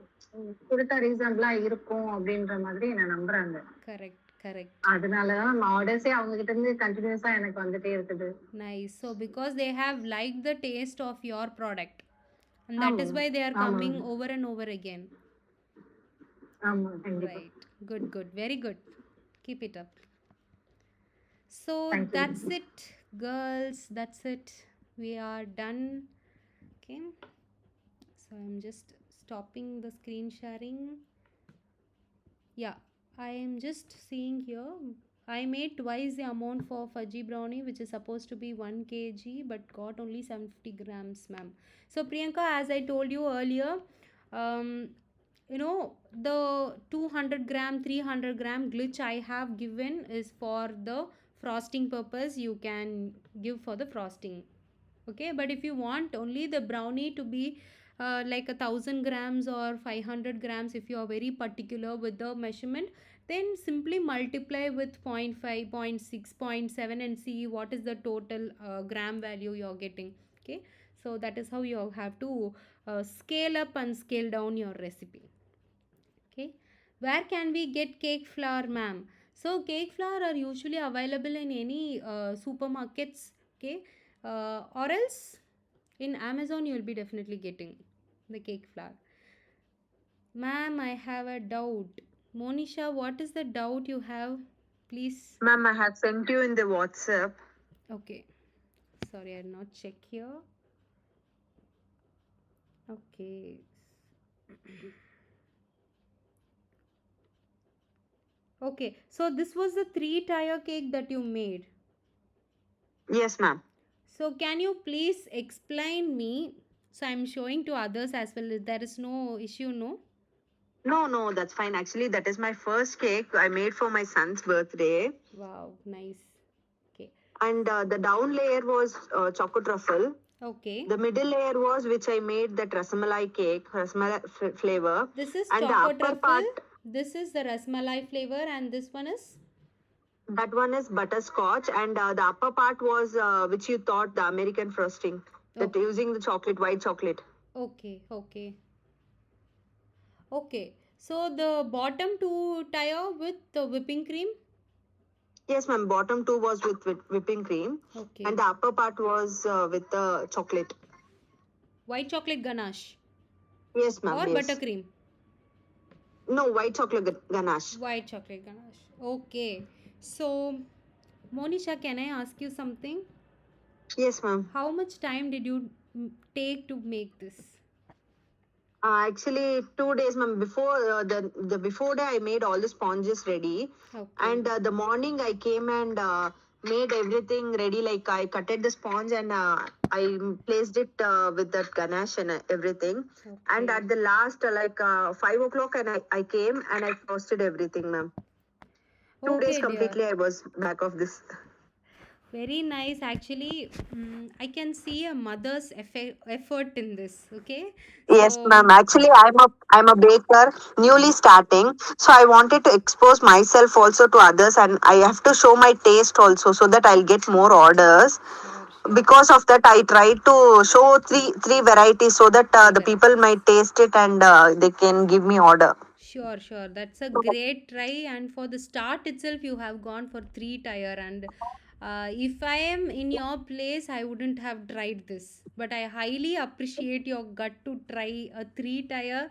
S5: கொடுத்தா ரீசனபிளா இருக்கும் அப்படின்ற மாதிரி என்ன நம்புறாங்க.
S1: Correct, correct.
S5: அதனாலதான் ஆர்டர்ஸே அவங்க கிட்ட இருந்து கண்டினியூஸா எனக்கு வந்துட்டே இருக்குது.
S1: Nice. So because they have liked the taste of your product, and that is
S5: ஆமா.
S1: why they are
S5: ஆமா.
S1: coming over and over again.
S5: ஆமா, கண்டிப்பா.
S1: Right. Good, good. Very good. Keep it up. So
S5: Thank you.
S1: that's it, girls. That's it. We are done. Okay. So I'm just stopping the screen sharing. Yeah, I am just seeing here. I made twice the amount for fudgy brownie, which is supposed to be 1 kg, but got only 750 grams, ma'am. So, Priyanka, as I told you earlier, um, the 200 gram, 300 gram glitch I have given is for the frosting purpose. You can give for the frosting. Okay, but if you want only the brownie to be like 1000 grams or 500 grams, if you are very particular with the measurement, then simply multiply with 0.5, 0.6, 0.7 and see what is the total gram value you are getting. Okay, so that is how you have to scale up and scale down your recipe. Okay, where can we get cake flour, ma'am? So cake flour are usually available in any supermarkets, okay, or else in Amazon you'll be definitely getting the cake flour. Ma'am, I have a doubt. Monisha, what is the doubt you have? Please.
S6: Ma'am, I have sent you in the WhatsApp.
S1: Okay. Sorry, I'll not check here. Okay. Okay. So this was the 3-tier cake that you made.
S6: Yes, ma'am.
S1: So can you please explain me? So I'm showing to others as well. There is no issue, no?
S6: No, that's fine. Actually, that is my first cake I made for my son's birthday.
S1: Wow, nice. Okay.
S6: And the down layer was choco truffle.
S1: Okay.
S6: The middle layer was which I made that rasmalai cake, rasmalai flavor.
S1: This is
S6: And the
S1: choco
S6: upper
S1: truffle.
S6: part,
S1: This is the rasmalai flavor, and this one is
S6: that one is butterscotch. And the upper part was which you thought the American frosting. That
S1: okay.
S6: using the chocolate, white chocolate.
S1: Okay. Okay. Okay. So the bottom 2 tier with the whipping cream.
S6: Yes, ma'am. Bottom two was with whipping cream.
S1: Okay.
S6: And the upper part was with the chocolate.
S1: White chocolate ganache
S6: Yes, ma'am.
S1: or
S6: Yes.
S1: buttercream.
S6: No, white chocolate ganache.
S1: White chocolate ganache. Okay. So, Monisha, can I ask you something?
S6: Yes, ma'am.
S1: How much time did you take to make this?
S6: Actually, 2 days, ma'am. Before the before day, I made all the sponges ready,
S1: Okay.
S6: and the morning I came and made everything ready. Like I cutted the sponge and I placed it with that ganache and everything. And
S1: Okay.
S6: at the last, 5 o'clock, and I came and I frosted everything, ma'am. 2 days
S1: Okay, dear.
S6: completely, I was back of this.
S1: Very nice. Actually, I can see a mother's effort in this. Okay.
S6: Yes,
S1: So,
S6: ma'am. Actually, I'm a baker, newly starting, so I wanted to expose myself also to others, and I have to show my taste also, so that I'll get more orders.
S1: sure.
S6: Because of that, I try to show three varieties, so that the
S1: Three
S6: people might taste it and they can give me order.
S1: Sure. That's a great try. And for the start itself, you have gone for 3-tier. And if I am in your place, I wouldn't have tried this. But I highly appreciate your gut to try a 3-tier,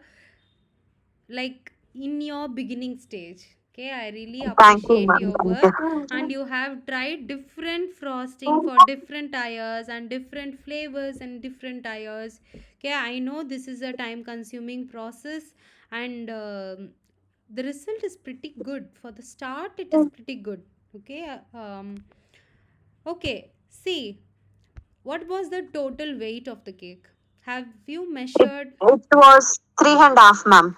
S1: like in your beginning stage. Okay, I really
S6: Thank you,
S1: appreciate
S6: ma'am.
S1: your
S6: Thank
S1: work.
S6: you.
S1: And you have tried different frosting for different tires and different flavors and different tires. Okay, I know this is a time consuming process, and the result is pretty good. For the start, it is pretty good. Okay. Okay, see, what was the total weight of the cake? Have you measured?
S6: It was 3.5, ma'am.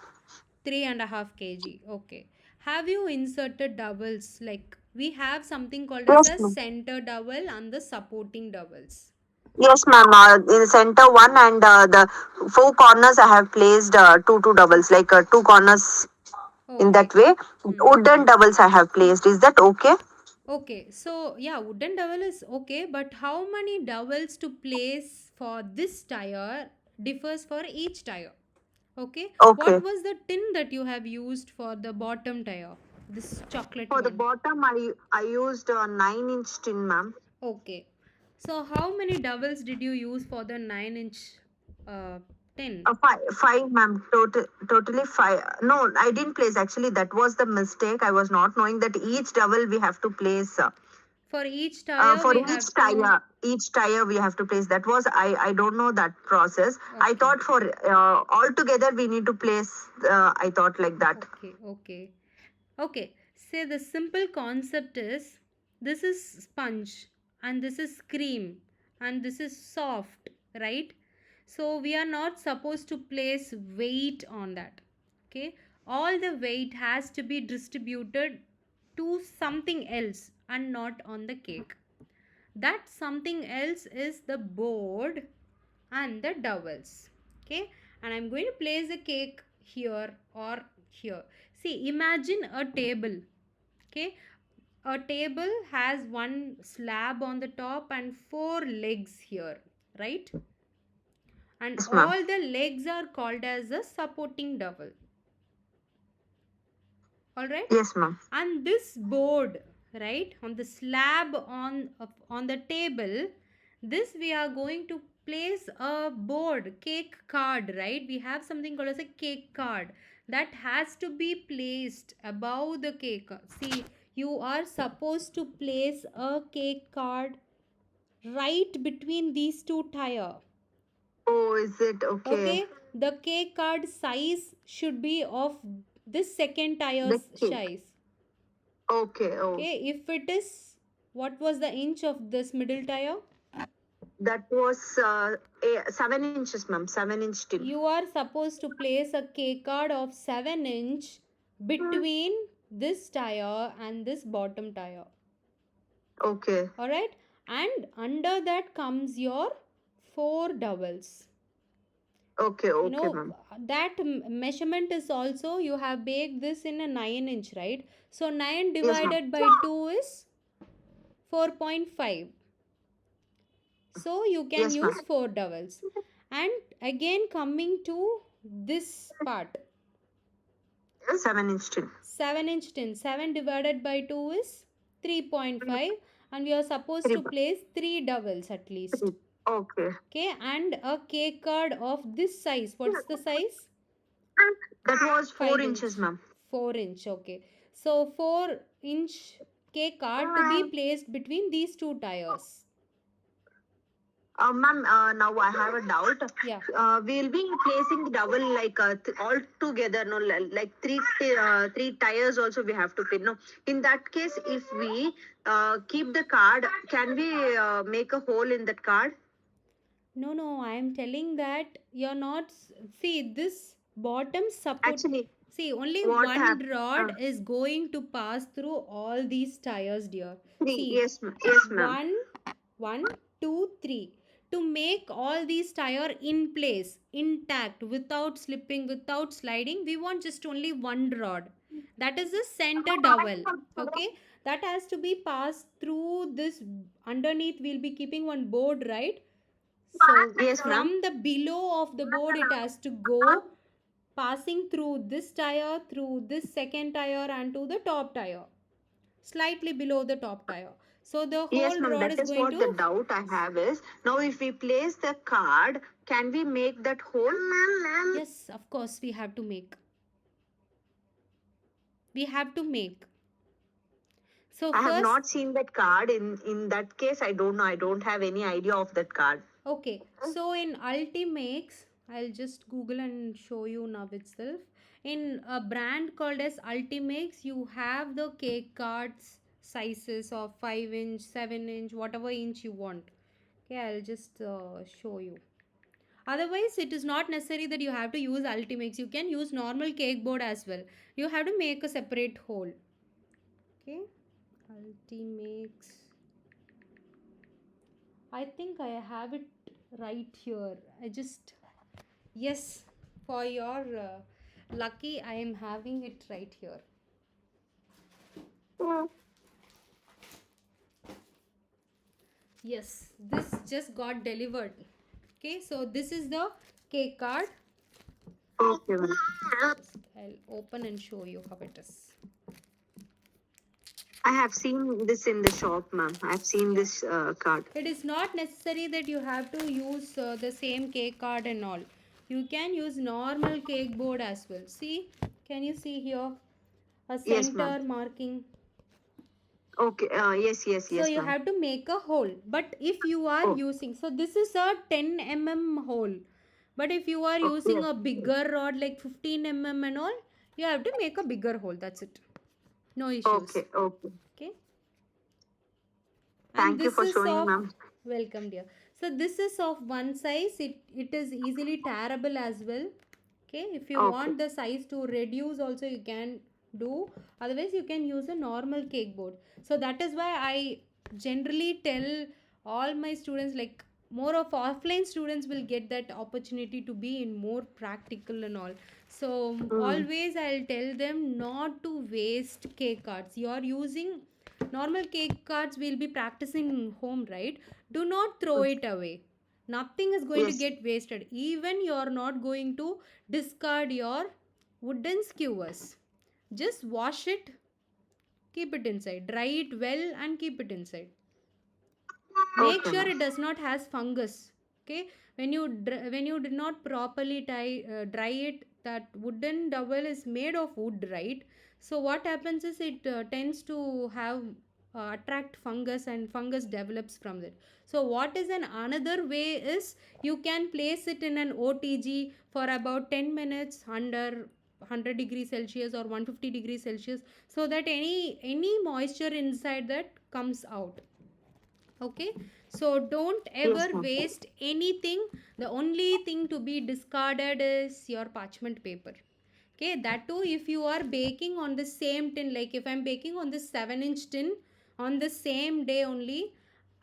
S1: 3.5 kg. Okay. Have you inserted dowels? Like we have something called as
S6: Yes,
S1: a
S6: ma'am.
S1: center dowel and the supporting dowels.
S6: Yes, ma'am. In the center one and the four corners, I have placed two doubles, like two corners in
S1: Okay.
S6: that way. Wooden doubles I have placed. Is that okay?
S1: Okay. So yeah, wooden dowel is okay, but how many dowels to place for this tire differs for each tire. Okay.
S6: Okay.
S1: What was the tin that you have used for the bottom tire? This chocolate
S6: For the
S1: one.
S6: bottom, I used a 9-inch tin, ma'am.
S1: Okay. So how many dowels did you use for the 9-inch tin?
S6: Five, ma'am. Totally five. No, I didn't place. Actually, that was the mistake. I was not knowing that each double we have to place.
S1: For each tire,
S6: For
S1: we
S6: each
S1: have to.
S6: tire, we have to place. That was I don't know that process. I
S1: Okay.
S6: thought for all together we need to place. I thought like that.
S1: Okay. Say the simple concept is this is sponge and this is cream and this is soft, right? So we are not supposed to place weight on that. Okay. All the weight has to be distributed to something else and not on the cake. That something else is the board and the dowels. Okay, and I'm going to place a cake here or here. See, imagine a table. Okay, a table has one slab on the top and 4 legs here, right? And
S6: Yes, ma'am.
S1: all the legs are called as a supporting dowel. All right.
S6: Yes, ma'am.
S1: And this board, right, on the slab on the table, this we are going to place a board, cake card, right? We have something called as a cake card that has to be placed above the cake. See, you are supposed to place a cake card right between these two tire.
S6: Oh, is it okay?
S1: Okay, the cake card size should be of this second tire's
S6: The cake.
S1: size.
S6: Okay. Oh,
S1: Okay, if it is, what was the inch of this middle tire?
S6: that was 7 inches, ma'am. 7-inch tin.
S1: You are supposed to place a cake card of 7 inch between this tire and this bottom tire.
S6: Okay.
S1: Alright, and under that comes your 4 dowels.
S6: Okay.
S1: You
S6: Okay,
S1: know,
S6: ma'am.
S1: that measurement is also, you have baked this in a 9 inch, right? So 9
S6: Yes, ma'am.
S1: divided by 2 is 4.5. So you can
S6: Yes, ma'am.
S1: use 4 dowels. And again, coming to this part,
S6: 7-inch tin.
S1: 7 inch tin, 7 divided by 2 is 3.5, and we are supposed to place 3 dowels at least.
S6: Okay.
S1: Okay, and a cake card of this size. What's the size?
S6: That was 4
S1: 5
S6: inches,
S1: inch.
S6: ma'am.
S1: 4 inch. Okay, so 4 inch cake card to be placed between these two tires.
S6: Ma'am, now I have a doubt.
S1: Yeah.
S6: We'll be placing the double like all together, no, like three tires also we have to pin. No, in that case, if we keep the card, can we make a hole in that card?
S1: No, I am telling that you're not. See, this bottom support.
S6: Actually,
S1: See, only
S6: what
S1: one rod is going to pass through all these tires, dear.
S6: three.
S1: See,
S6: Yes, ma'am. Yes, ma'am.
S1: one, two, three. To make all these tire in place, intact, without slipping, without sliding, we want just only one rod. That is the center dowel. Okay, that has to be passed through this. Underneath, we'll be keeping one board, right? So
S6: Yes, ma'am.
S1: from the below of the board, it has to go passing through this tire, through this second tire, and to the top tire, slightly below the top tire. So the
S6: Yes,
S1: whole
S6: ma'am.
S1: rod
S6: That
S1: is
S6: is
S1: going
S6: what the
S1: to.
S6: doubt I have is now if we place the card, can we make that hole?
S1: Yes, of course, we have to make. We have to make. So
S6: I have
S1: first,
S6: not seen that card. In that case, I don't know. I don't have any idea of that card.
S1: okay. So in Ultimax, I'll just Google and show you now itself. In a brand called as Ultimax, you have the cake cards sizes of 5 inch, 7 inch, whatever inch you want. Okay, I'll just show you. Otherwise, it is not necessary that you have to use Ultimax. You can use normal cake board as well. You have to make a separate hole. Okay, Ultimax. I think I have it right here. Yes, for your lucky, I am having it right here. Yes, this just got delivered. Okay, so this is the cake card.
S6: Okay, ma'am.
S1: I'll open and show you how it is.
S6: I have seen this in the shop, ma'am. I have seen this card.
S1: It is not necessary that you have to use the same cake card and all. You can use normal cake board as well. See, can you see here a
S6: Yes,
S1: center
S6: ma'am.
S1: marking?
S6: Okay. Yes,
S1: So you
S6: ma'am.
S1: have to make a hole. But if you are using, so this is a 10 mm hole. But if you are using a bigger rod like 15 mm and all, you have to make a bigger hole. That's it. No issues.
S6: Okay.
S1: Okay.
S6: Thank
S1: And
S6: you
S1: this
S6: for
S1: is
S6: showing,
S1: of,
S6: ma'am.
S1: welcome dear. So this is of one size. It is easily tearable as well. Okay. If you
S6: Okay.
S1: want the size to reduce also, you can do. Otherwise, you can use a normal cake board. So that is why I generally tell all my students, like more of offline students will get that opportunity to be in more practical and all. So always I'll tell them not to waste cake cards. You are using normal cake cards, we'll be practicing home, right? Do not throw it away. Nothing is going to
S6: Yes.
S1: get wasted. Even you're not going to discard your wooden skewers. just wash it, keep it inside, dry it well and keep it inside. Make
S6: Okay,
S1: sure
S6: ma'am.
S1: it does not has fungus. Okay, when you did not properly dry it, that wooden dowel is made of wood, right? So what happens is it tends to have attract fungus, and fungus develops from it. So what is an another way is you can place it in an OTG for about 10 minutes under 100 degrees Celsius or 150 degrees Celsius, so that any moisture inside that comes out. Okay, so don't ever
S6: Yes, ma'am.
S1: waste anything. The only thing to be discarded is your parchment paper. Okay, that too if you are baking on the same tin, like if I'm baking on this 7-inch tin on the same day only,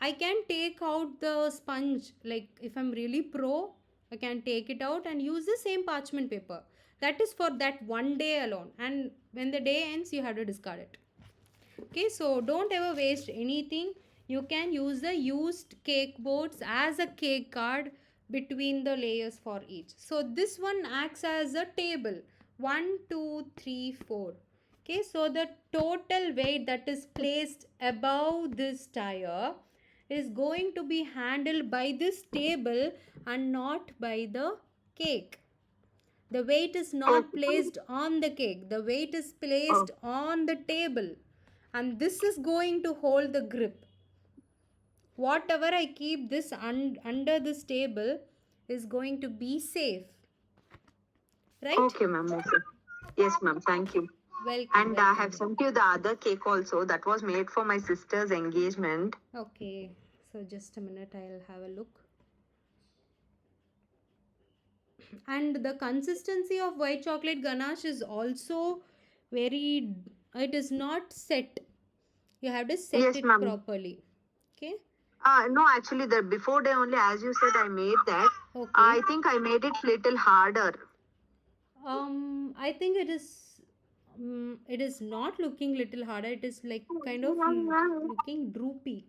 S1: I can take out the sponge. Like if I'm really pro, I can take it out and use the same parchment paper. That is for that one day alone, and when the day ends you have to discard it. Okay, so don't ever waste anything. You can use the used cake boards as a cake card between the layers for each. So this one acts as a table. 1, 2, 3, 4. Okay, so the total weight that is placed above this tire is going to be handled by this table and not by the cake. The weight is not placed on the cake, the weight is placed on the table, and this is going to hold the grip. Whatever I keep this under this table is going to be safe, right?
S6: Okay, ma'am. Okay. Yes, ma'am. Thank you.
S1: Welcome.
S6: And I have
S1: welcome.
S6: sent you the other cake also that was made for my sister's engagement.
S1: Okay, so just a minute, I'll have a look. And the consistency of white chocolate ganache is also very, it is not set. You have to set
S6: Yes,
S1: it
S6: ma'am.
S1: properly. Okay.
S6: No, actually, the before day only, as you said, I made that.
S1: Okay.
S6: I think I made it little harder.
S1: I think it is not looking little harder. It is like kind of looking droopy.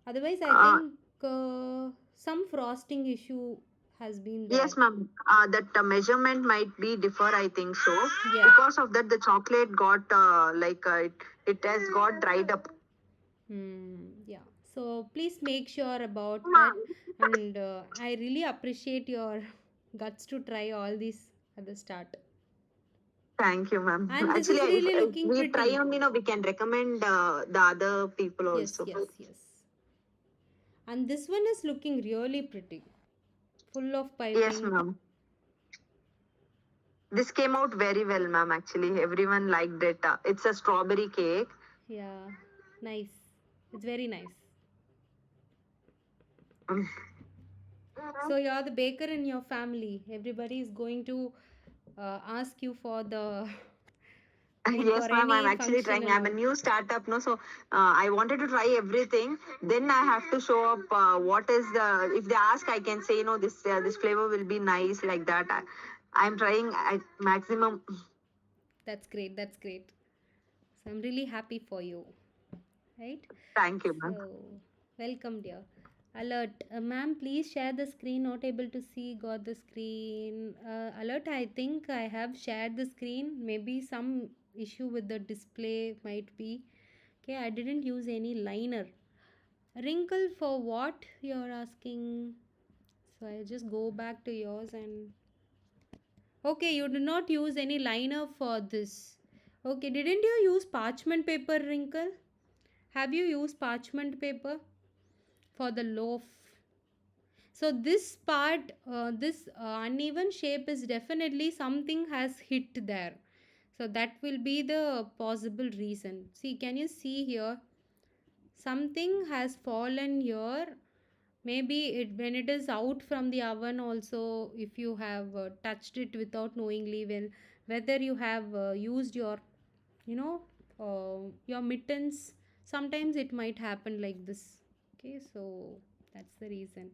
S1: Otherwise, I
S6: Uh,
S1: think some frosting issue has been there.
S6: Yes, ma'am. That measurement might be differ. I think so.
S1: Yeah.
S6: Because of that, the chocolate got it has got dried up.
S1: Yeah. So please make sure about that. And I really appreciate your guts to try all these at the start.
S6: Thank you, ma'am.
S1: And this
S6: Actually,
S1: is really
S6: if
S1: looking
S6: we
S1: pretty.
S6: try only, we can recommend the other people
S1: Yes,
S6: also.
S1: yes. And this one is looking really pretty. Full of piping.
S6: Yes, ma'am. This came out very well, ma'am. Actually, everyone liked it. It's a strawberry cake.
S1: Yeah, nice. It's very nice.
S6: Mm.
S1: So you're the baker in your family. Everybody is going to ask you for the
S6: Yes,
S1: for
S6: ma'am. I'm
S1: any
S6: actually
S1: function
S6: trying.
S1: and
S6: I'm a
S1: all.
S6: new startup, no. So I wanted to try everything. Then I have to show up. What is the? If they ask, I can say, no. This flavor will be nice like that. I'm trying at maximum.
S1: That's great. That's great. So I'm really happy for you. Right?
S6: Thank you, ma'am.
S1: So welcome, dear. Alert, ma'am, please share the screen. Not able to see. Got the screen. Alert, I think I have shared the screen. Maybe some issue with the display might be. Okay, I didn't use any liner. Wrinkle for what you're asking? So I'll just go back to yours and. Okay, you do not use any liner for this. Okay, didn't you use parchment paper, Wrinkle? Have you used parchment paper for the loaf? So this part, this uneven shape is definitely something has hit there. So that will be the possible reason. See, can you see here? Something has fallen here. Maybe it when it is out from the oven also, if you have touched it without knowingly, well, whether you have used your, you know, your mittens, sometimes it might happen like this. Okay, so that's the reason.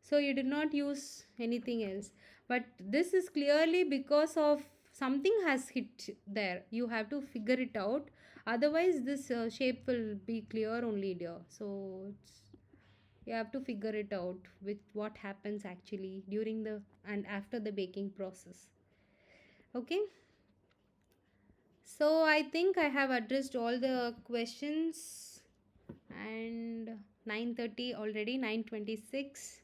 S1: So you did not use anything else, but this is clearly because of something has hit there. You have to figure it out, otherwise this shape will be clear only, dear. So you have to figure it out with what happens actually during the and after the baking process. Okay, So I think I have addressed all the questions, and 9:30 already, 9:26.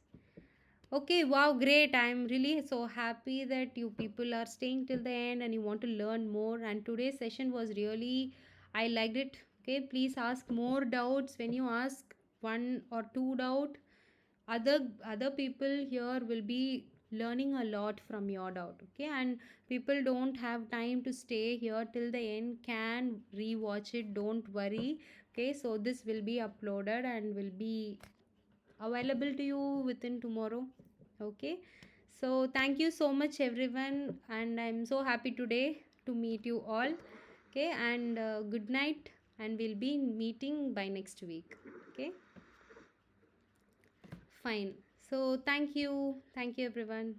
S1: Okay, wow, great. I'm really so happy that you people are staying till the end and you want to learn more. And today's session was really, I liked it. Okay, please ask more doubts. When you ask one or two doubt, other people here will be learning a lot from your doubt. Okay, and people don't have time to stay here till the end, can rewatch it. Don't worry. Okay, so this will be uploaded and will be available to you within tomorrow. Okay, so thank you so much everyone, and I'm so happy today to meet you all. Okay, and good night, and we'll be meeting by next week. Okay, fine. So thank you everyone.